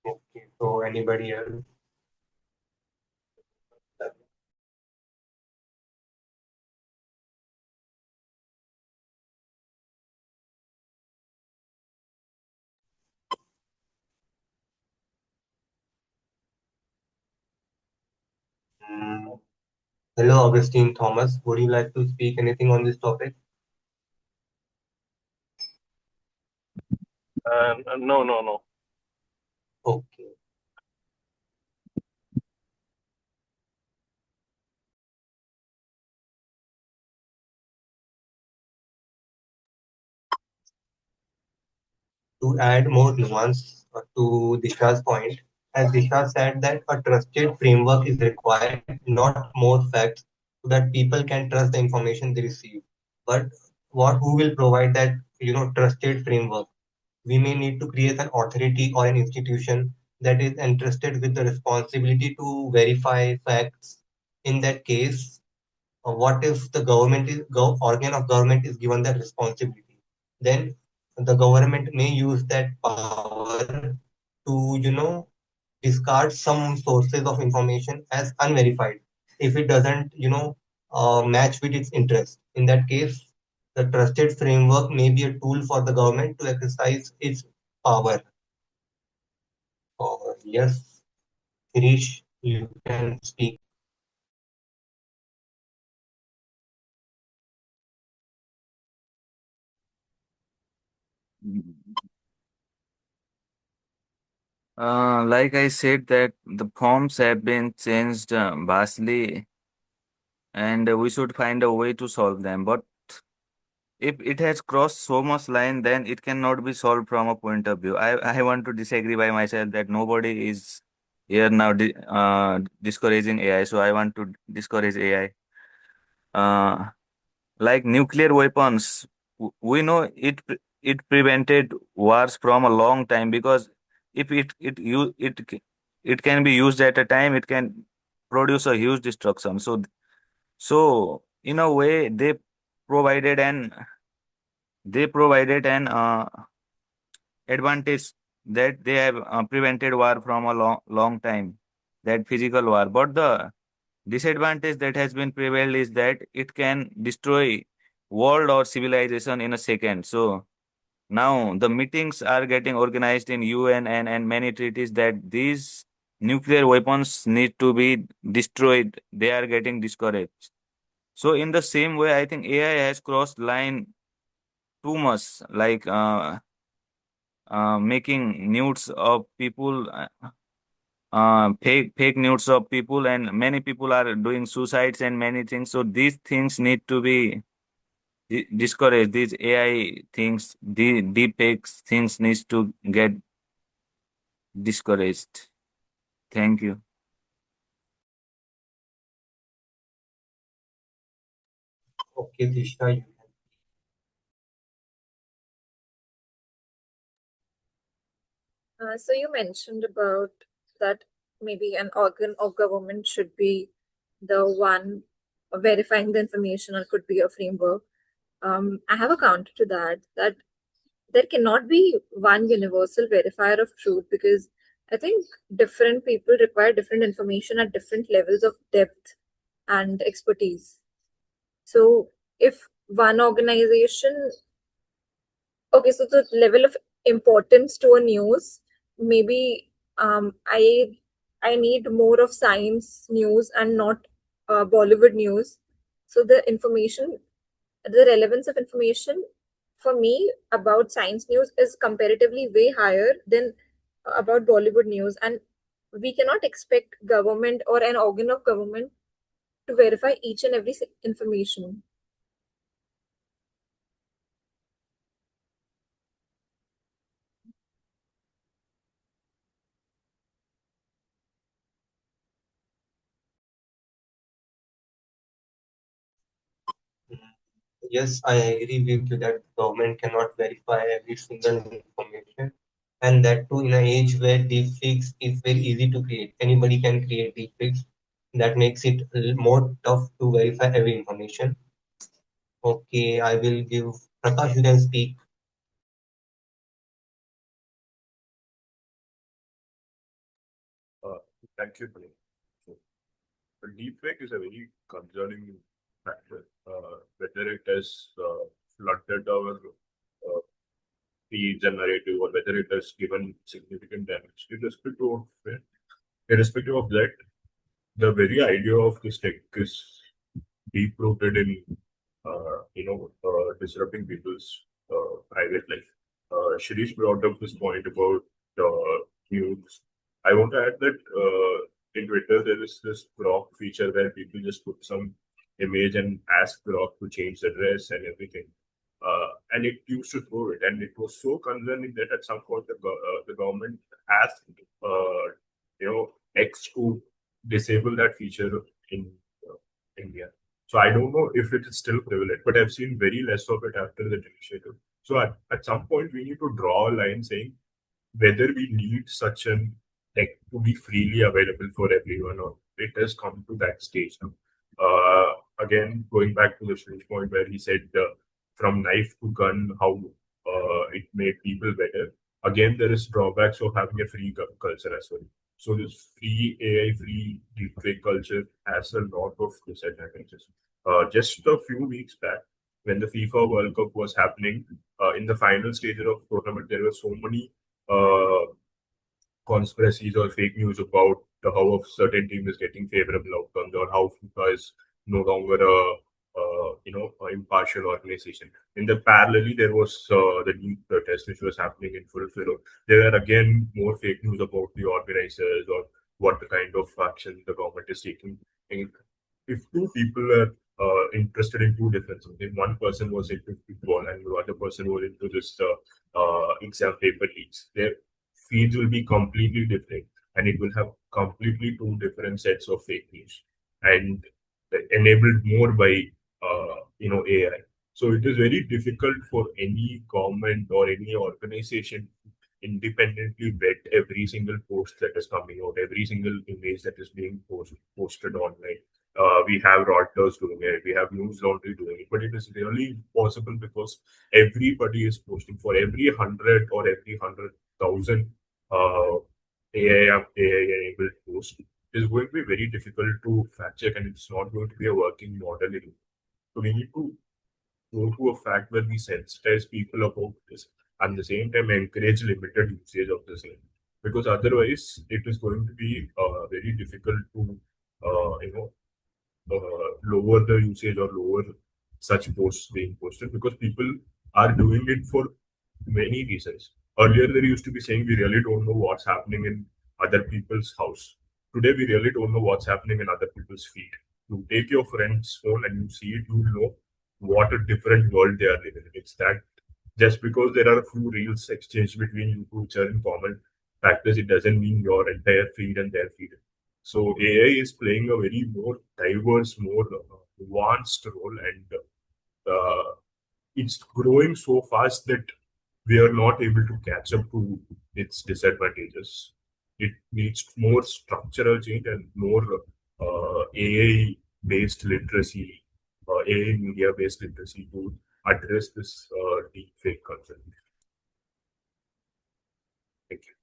Okay, so anybody else? Mm, Hello, Augustine Thomas. Would you like to speak anything on this topic? No. Okay. To add more nuance to Disha's point, as Disha said that a trusted framework is required, not more facts, so that people can trust the information they receive. But who will provide that trusted framework? We may need to create an authority or an institution that is entrusted with the responsibility to verify facts. In that case, what if the organ of government is given that responsibility? Then the government may use that power to discard some sources of information as unverified if it doesn't match with its interest. In that case, the trusted framework may be a tool for the government to exercise its power. Yes, Girish, you can speak. Like I said, that the forms have been changed vastly, and we should find a way to solve them. But if it has crossed so much line, then it cannot be solved from a point of view. I want to disagree by myself that nobody is here now discouraging AI. So I want to discourage AI. Like nuclear weapons, we know it prevented wars from a long time, because if it can be used at a time, it can produce a huge destruction. So in a way, provided an they provided an advantage, that they have prevented war from a long time, that physical war. But the disadvantage that has been prevailed is that it can destroy world or civilization in a second. So now the meetings are getting organized in UN and many treaties that these nuclear weapons need to be destroyed. They are getting discouraged. So in the same way, I think AI has crossed line too much, like making nudes of people, fake nudes of people, and many people are doing suicides and many things. So these things need to be discouraged. These AI things, the deep fakes things needs to get discouraged. Thank you. Okay, Disha, So you mentioned about that maybe an organ of government should be the one verifying the information, or could be a framework. I have a counter to that, that there cannot be one universal verifier of truth, because I think different people require different information at different levels of depth and expertise. So if one organization, okay, so the level of importance to a news, maybe I need more of science news and not Bollywood news. So the relevance of information for me about science news is comparatively way higher than about Bollywood news, and we cannot expect government or an organ of government to verify each and every information. yes, I agree with you that government cannot verify every single information, and that too in an age where deepfakes is very easy to create. Anybody can create deepfakes. That makes it a little more tough to verify every information. Okay, I will give Prakash. You can speak. Uh, Thank you, Pradeep. So, the deepfake is a very concerning factor, whether it has flooded our feeds and narrative, or whether it has given significant damage. Irrespective of that, the very idea of this tech is deep rooted in disrupting people's private life. Shirish brought up this point about news. I want to add that in Twitter there is this Grok feature where people just put some image and ask Grok to change the dress and everything. And it used to throw it, and it was so concerning that at some point the government asked X to disable that feature in India. So I don't know if it is still prevalent, but I've seen very less of it after that initiative. So at some point we need to draw a line saying whether we need such an tech to be freely available for everyone, or it has come to that stage now. Again, going back to the Shrish point where he said from knife to gun, how it made people better. Again, there is drawbacks of having a free culture as well. So this free AI, free deepfake culture has a lot of disadvantages. Just a few weeks back, when the FIFA World Cup was happening, in the final stages of tournament, there were so many uh, conspiracies or fake news about how a certain team is getting favorable outcomes, or how FIFA is no longer a impartial organization. In the parallelly, there was the new protest which was happening in full flow. There were again more fake news about the organizers or what the kind of action the government is taking. And if two people are interested in two different things, if one person was into football and the other person was into this exam paper leaks, their feeds will be completely different, and it will have completely two different sets of fake news, and enabled more by AI. So it is very difficult for any government or any organization independently vet every single post that is coming out, every single image that is being posted online. We have Reuters doing it, we have News Laundry doing it, but it is really possible because everybody is posting. For every 100 or every 100,000 AI enabled post, it is going to be very difficult to fact check, and it's not going to be a working model anymore. So we need to go to a fact where we sensitize people about this, and at the same time encourage limited usage of the same, because otherwise it is going to be very difficult to lower the usage or lower such posts being posted, because people are doing it for many reasons. Earlier, there used to be saying we really don't know what's happening in other people's house. Today, we really don't know what's happening in other people's feet. You take your friend's phone and you see it, you know what a different world they are living in. It's that just because there are a few reels exchanged between you two which are in common factors, it doesn't mean your entire feed and their feed. So AI is playing a very more diverse, more nuanced role, and uh, it's growing so fast that we are not able to catch up to its disadvantages. It needs more structural change and more AI based literacy, AI media based literacy to address this deep fake culture. Thank you.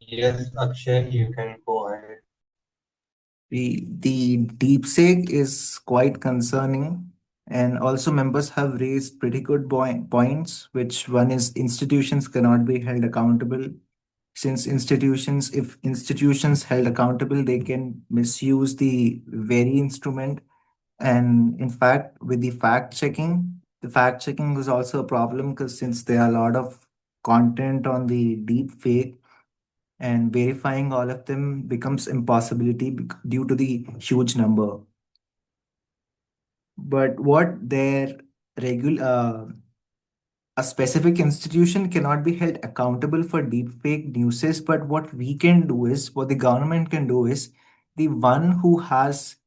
Yes, Akshay, you can go ahead. The DeepSeek is quite concerning, and also members have raised pretty good points, which one is institutions cannot be held accountable. Since if institutions held accountable, they can misuse the very instrument. And in fact, with the fact checking is also a problem, because since there are a lot of content on the deep fake, and verifying all of them becomes impossibility due to the huge number. But what their regular a specific institution cannot be held accountable for deepfake newses, but what the government can do is, the one who has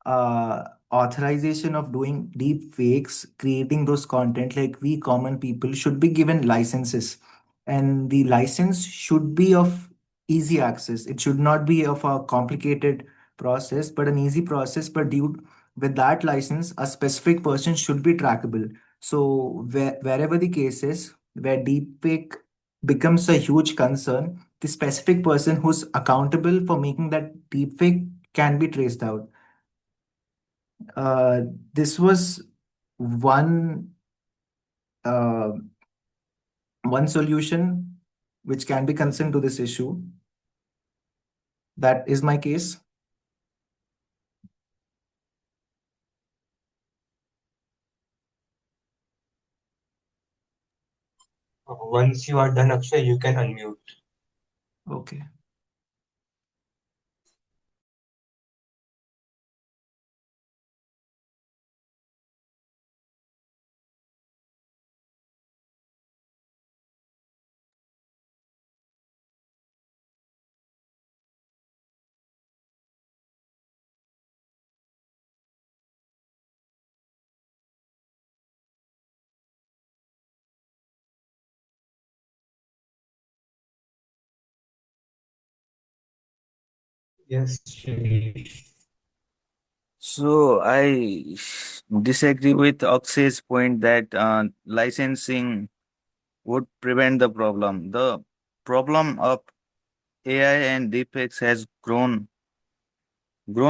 authorization of doing deep fakes, creating those content, like we common people, should be given licenses. And the license should be of easy access. It should not be of a complicated process, but an easy process. But due with that license, a specific person should be trackable. So wherever the case is where deepfake becomes a huge concern, the specific person who's accountable for making that deepfake can be traced out. This was one uh, one solution which can be concerned to this issue. That is my case. Once you are done, Akshay, you can unmute. Okay. Yes, Shirish. So I disagree with Akshay's point that licensing would prevent the problem. The problem of AI and deepfakes has grown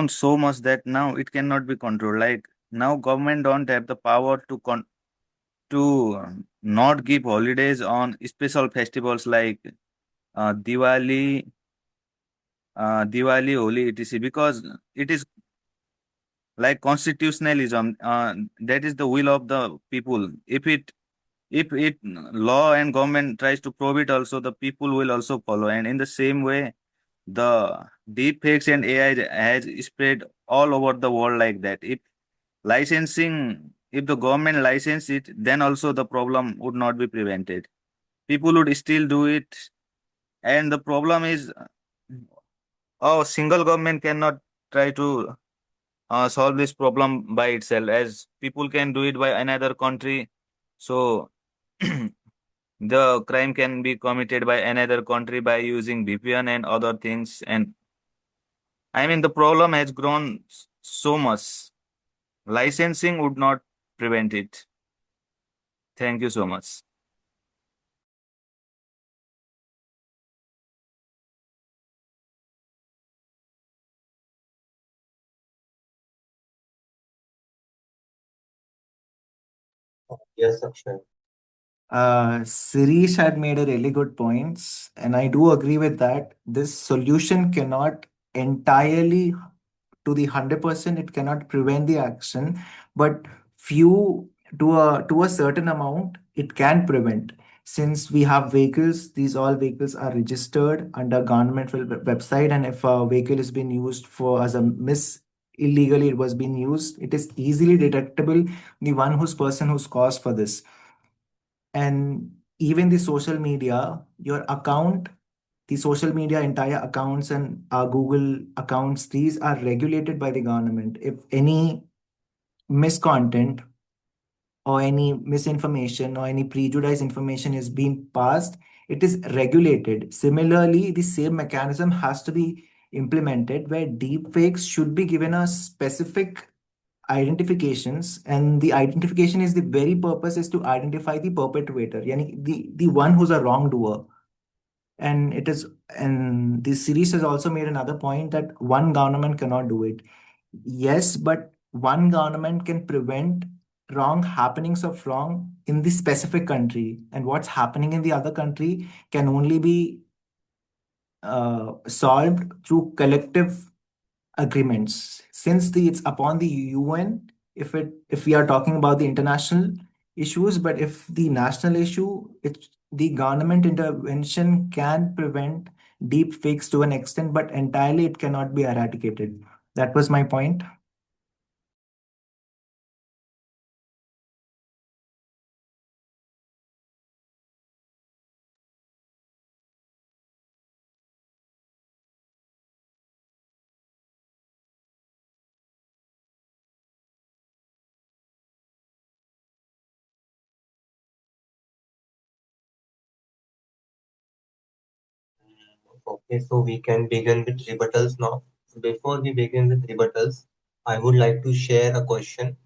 so much that now it cannot be controlled. Like now, government don't have the power to not give holidays on special festivals like Diwali, Holi, etc. Because it is like constitutionalism. That is the will of the people. If it law and government tries to probe it, also the people will also follow. And in the same way, the deepfakes and AI has spread all over the world like that. If the government license it, then also the problem would not be prevented. People would still do it, and the problem is, oh, single government cannot try to solve this problem by itself, as people can do it by another country. So the crime can be committed by another country by using VPN and other things. And I mean, the problem has grown so much. Licensing would not prevent it. Thank you so much. Yes, Akshay. Sirish had made a really good points, and I do agree with that. This solution cannot entirely to the 100%, it cannot prevent the action, but few to a certain amount it can prevent. Since we have vehicles, these all vehicles are registered under government website, and if a vehicle is being used for as a illegally it was being used, it is easily detectable the one who's person who's caused for this. And even the social media, your account, the social media entire accounts and Google accounts, these are regulated by the government. If any miscontent or any misinformation or any prejudiced information is being passed, it is regulated. Similarly, the same mechanism has to be implemented where deepfakes should be given a specific identifications, and the identification is the very purpose is to identify the perpetrator, yani the one who's a wrongdoer. And it is, and this series has also made another point that one government cannot do it. Yes, but one government can prevent wrong happenings of wrong in the specific country, and what's happening in the other country can only be solved through collective agreements. Since it's upon the UN, if we are talking about the international issues, but if the national issue, it's the government intervention can prevent deep fakes to an extent, but entirely it cannot be eradicated. That was my point. Okay, so we can begin with rebuttals now. So before we begin with rebuttals, I would like to share a question.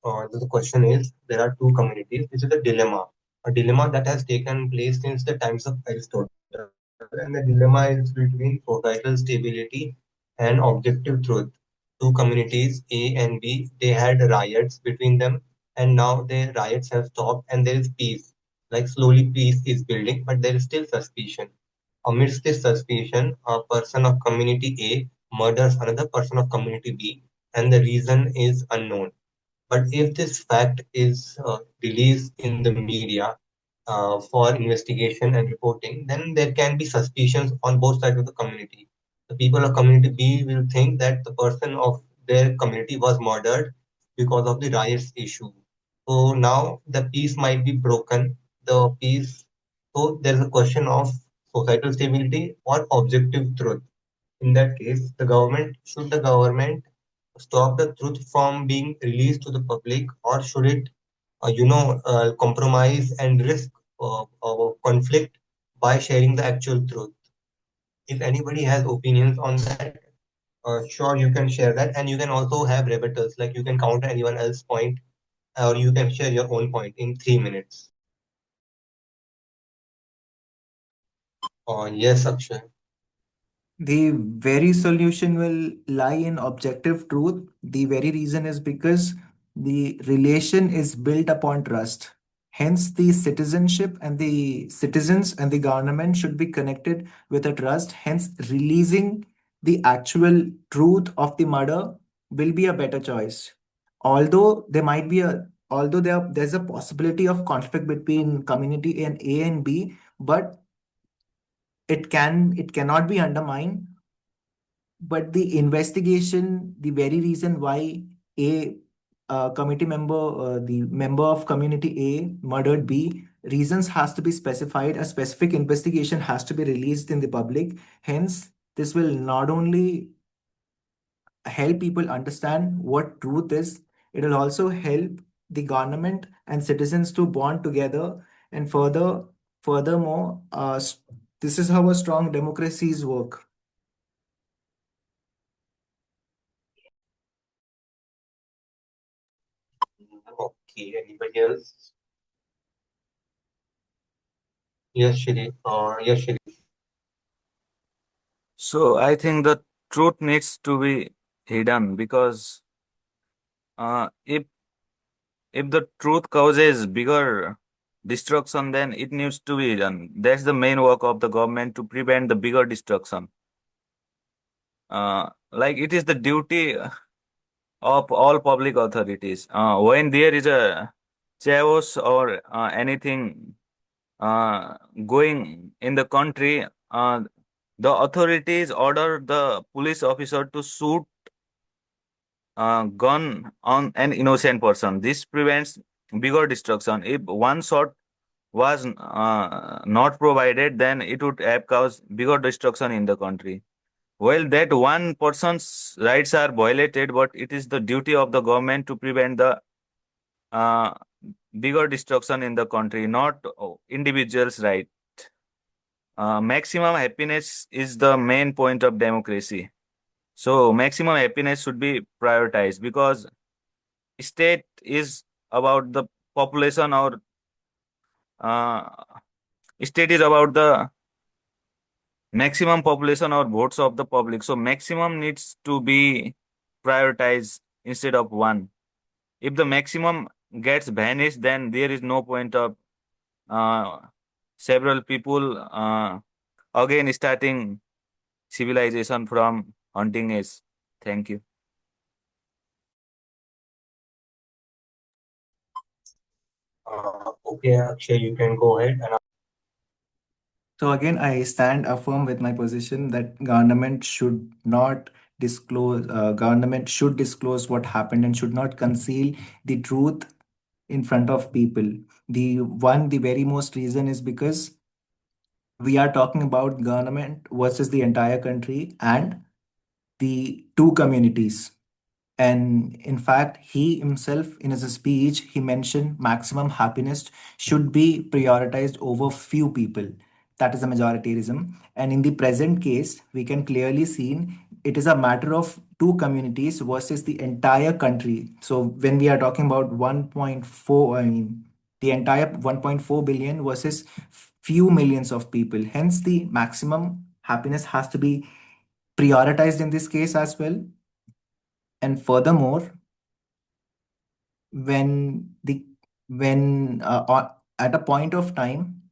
The question is, there are two communities. This is a dilemma that has taken place since the times of Aristotle. And the dilemma is between societal stability and objective truth. two communities, A and B, they had riots between them, and now the riots have stopped and there is peace. Like slowly peace is building, but there is still suspicion. Amidst this suspicion, a person of community A murders another person of community B, and the reason is unknown. But if this fact is released in the media for investigation and reporting, then there can be suspicions on both sides of the community. The people of community B will think that the person of their community was murdered because of the riots issue. So now the peace might be broken. The peace. So there is a question of societal stability or objective truth. In that case, the government stop the truth from being released to the public, or should it, compromise and risk conflict by sharing the actual truth? If anybody has opinions on that, sure, you can share that, and you can also have rebuttals, like you can counter anyone else's point, or you can share your own point in 3 minutes. Yes, Akshay. The very solution will lie in objective truth. The very reason is because the relation is built upon trust. Hence, the citizenship and the citizens and the government should be connected with a trust. Hence, releasing the actual truth of the murder will be a better choice. There's a possibility of conflict between community and A and B, but it cannot be undermined. But the investigation, the very reason why a the member of community A murdered B, reasons has to be specified. A specific investigation has to be released in the public. Hence, this will not only help people understand what truth is, it will also help the government and citizens to bond together. And furthermore, this is how a strong democracies work. Okay, anybody else? Yes, Shri. Yes, Shri. So I think the truth needs to be hidden because if the truth causes bigger destruction, then it needs to be hidden. That's the main work of the government, to prevent the bigger destruction. Like it is the duty of all public authorities. When there is a chaos or anything going in the country, the authorities order the police officer to shoot gun on an innocent person. This prevents bigger destruction. If one shot was not provided, then it would have caused bigger destruction in the country. Well, that one person's rights are violated, but it is the duty of the government to prevent the uh, bigger destruction in the country, not individuals' right. Maximum happiness is the main point of democracy. So maximum happiness should be prioritized because state is about the population, or uh, state is about the maximum population or votes of the public. So maximum needs to be prioritized instead of one. If the maximum gets vanished, then there is no point of uh, several people again starting civilization from hunting age. Thank you. Okay, Akshay, you can go ahead. And So again, I stand firm with my position that government should not disclose. Government should disclose what happened and should not conceal the truth in front of people. The very most reason is because we are talking about government versus the entire country and the two communities. And in fact, he himself, in his speech, he mentioned maximum happiness should be prioritized over few people. That is a majoritarianism. And in the present case, we can clearly see it is a matter of two communities versus the entire country. So when we are talking about 1.4, I mean, the entire 1.4 billion versus few millions of people. Hence, the maximum happiness has to be prioritized in this case as well. And furthermore, when the when at a point of time,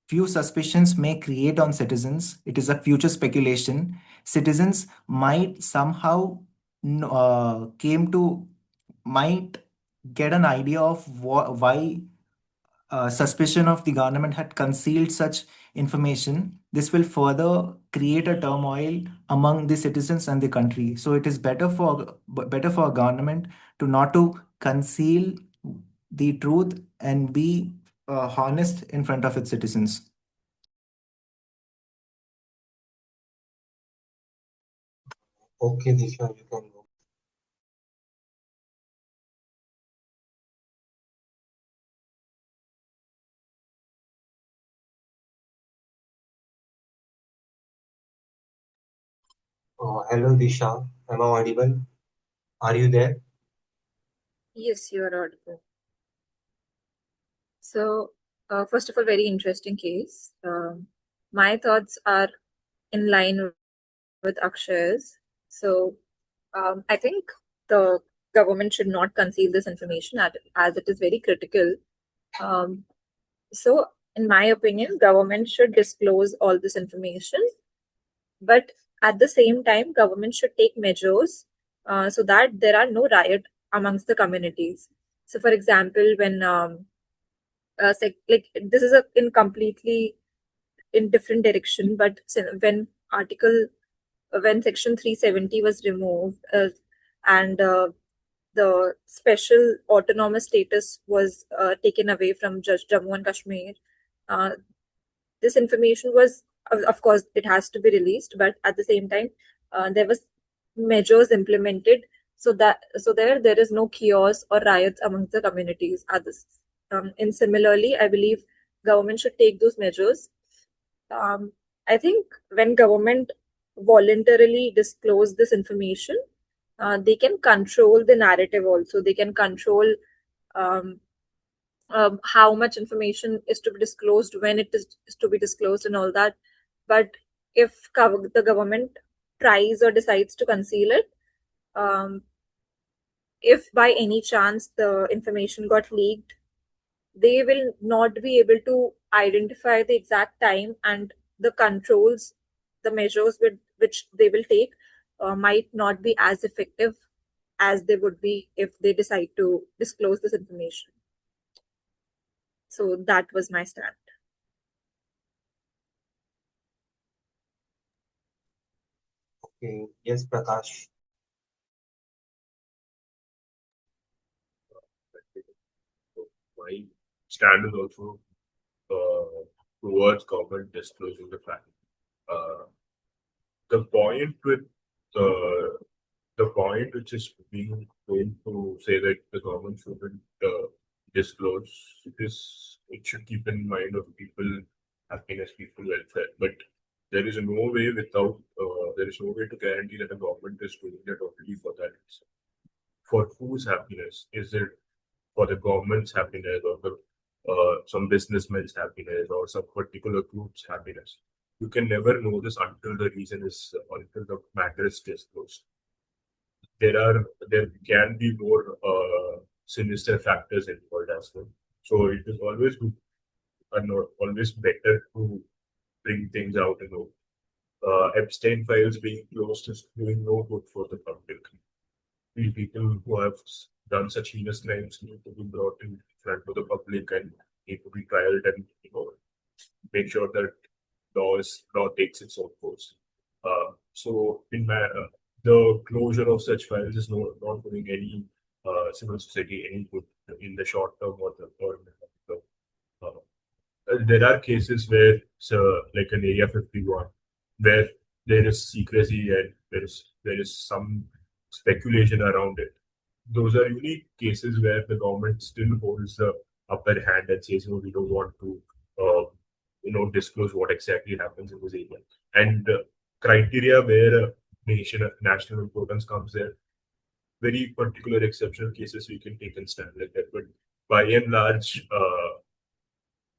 few suspicions may create on citizens. It is a future speculation. Citizens might somehow came to might get an idea of why suspicion of the government had concealed such information. This will further create a turmoil among the citizens and the country. So it is better for a government to not to conceal the truth and be honest in front of its citizens. Okay, Disha, you can go. Hello, Disha. Am I audible? Are you there? Yes, you are audible. So, first of all, very interesting case. My thoughts are in line with Akshay's. So, I think the government should not conceal this information as it is very critical. So, in my opinion, government should disclose all this information, but at the same time, government should take measures so that there are no riot amongst the communities. So, for example, when like this is a in completely in different direction, but when article when section 370 was removed and the special autonomous status was taken away from just Jammu and Kashmir, uh, this information was of course it has to be released, but at the same time there was measures implemented so there is no chaos or riots amongst the communities others. And similarly, I believe government should take those measures. I think when government voluntarily disclose this information, they can control the narrative also. They can control um, how much information is to be disclosed, when is to be disclosed, and all that. But if the government tries or decides to conceal it, um, if by any chance the information got leaked, they will not be able to identify the exact time, and the controls, the measures which they will take might not be as effective as they would be if they decide to disclose this information. So that was my stand. Okay. Yes, Prakash. My stand is also towards government disclosing the fact. The point with the point which is being made to say that the government shouldn't disclose is it should keep in mind of people happiness, people welfare. But there is no way without there is no way to guarantee that the government is doing that only for that reason. For whose happiness? Is it for the government's happiness or the some businessmen's happiness or some particular group's happiness? You can never know this until the reason is until the matter is disclosed. There can be more sinister factors involved as well. So it is always good and always better to bring things out and know. Epstein files being closed is doing no good for the public. The people who have done such heinous crimes need to be brought in front of the public and need to be trialed and make sure that law takes its own course. So in the closure of such files is not doing any civil society any good in the short term or the or in the long term. There are cases where like an Area 51 where there is secrecy and there is some speculation around it. Those are unique cases where the government still holds the upper hand and says, "No, we don't want to, disclose what exactly happens in this area." And criteria where national importance comes there, very particular exceptional cases we can take and stand like that. But by and large,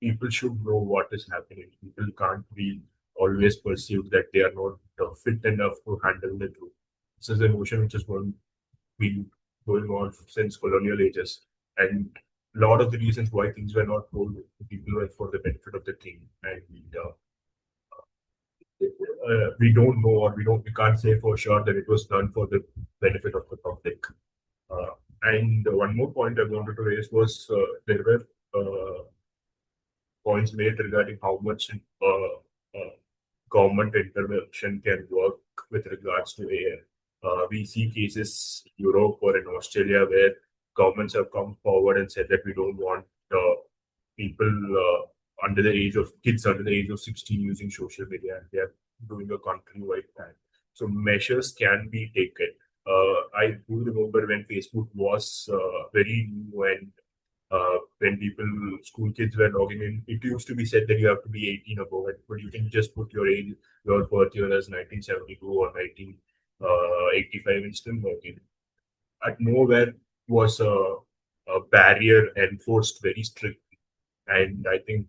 people should know what is happening. People can't be always perceived that they are not fit enough to handle the truth. This is a notion which is going been going on since colonial ages, and a lot of the reasons why things were not told to people were for the benefit of the king, and we don't know, or we can't say for sure that it was done for the benefit of the public. Uh, and one more point I wanted to raise was there were points made regarding how much government intervention can work with regards to AI. We see cases in Europe or in Australia where governments have come forward and said that we don't want people under the age of kids under the age of 16 using social media, and they are doing a countrywide plan. So measures can be taken. I do remember when Facebook was very new, and when school kids were logging in, it used to be said that you have to be 18 above it, but you can just put your age, your birth year as 1972 or 1985 and still log in. At nowhere was a barrier enforced very strictly. And I think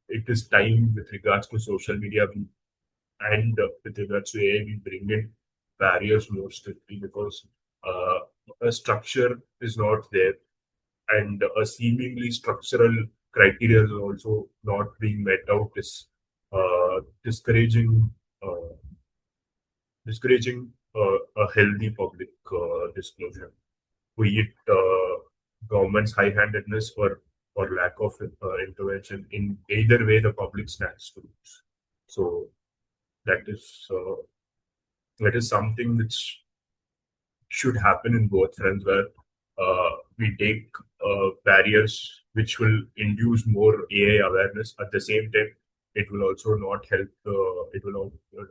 it is time with regards to social media and with regards to AI, we bring in barriers more strictly, because a structure is not there, and a seemingly structural criteria is also not being met out, is discouraging uh, a healthy public disclosure, be it government's high-handedness or lack of intervention. In either way, the public stands to lose. So that is uh, that is something which should happen in both fronts, where we take barriers which will induce more AI awareness. At the same time, it will also not help. It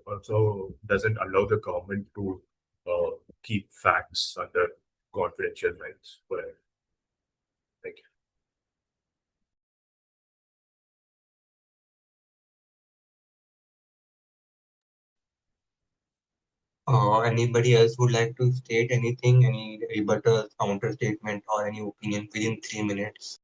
also doesn't allow the government to keep facts under confidential rights forever. Thank you. Anybody else would like to state anything, any rebuttal, counter statement, or any opinion within 3 minutes?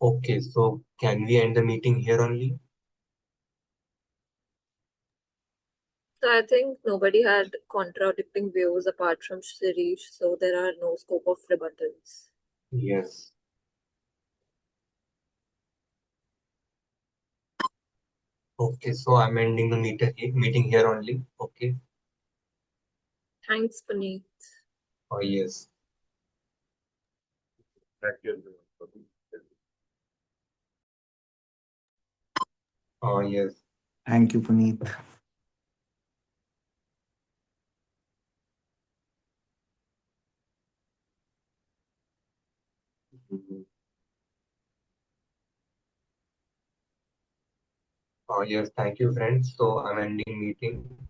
Okay, so can we end the meeting here only? So I think nobody had contradicting views apart from Shirish, so there are no scope of rebuttals. Yes. Okay, so I'm ending the meeting here only. Okay. Thanks, Puneet. Oh, yes. Thank you. Oh, yes. Thank you, Puneet. Mhm. Oh, yes. Thank you, friends. So I'm ending meeting.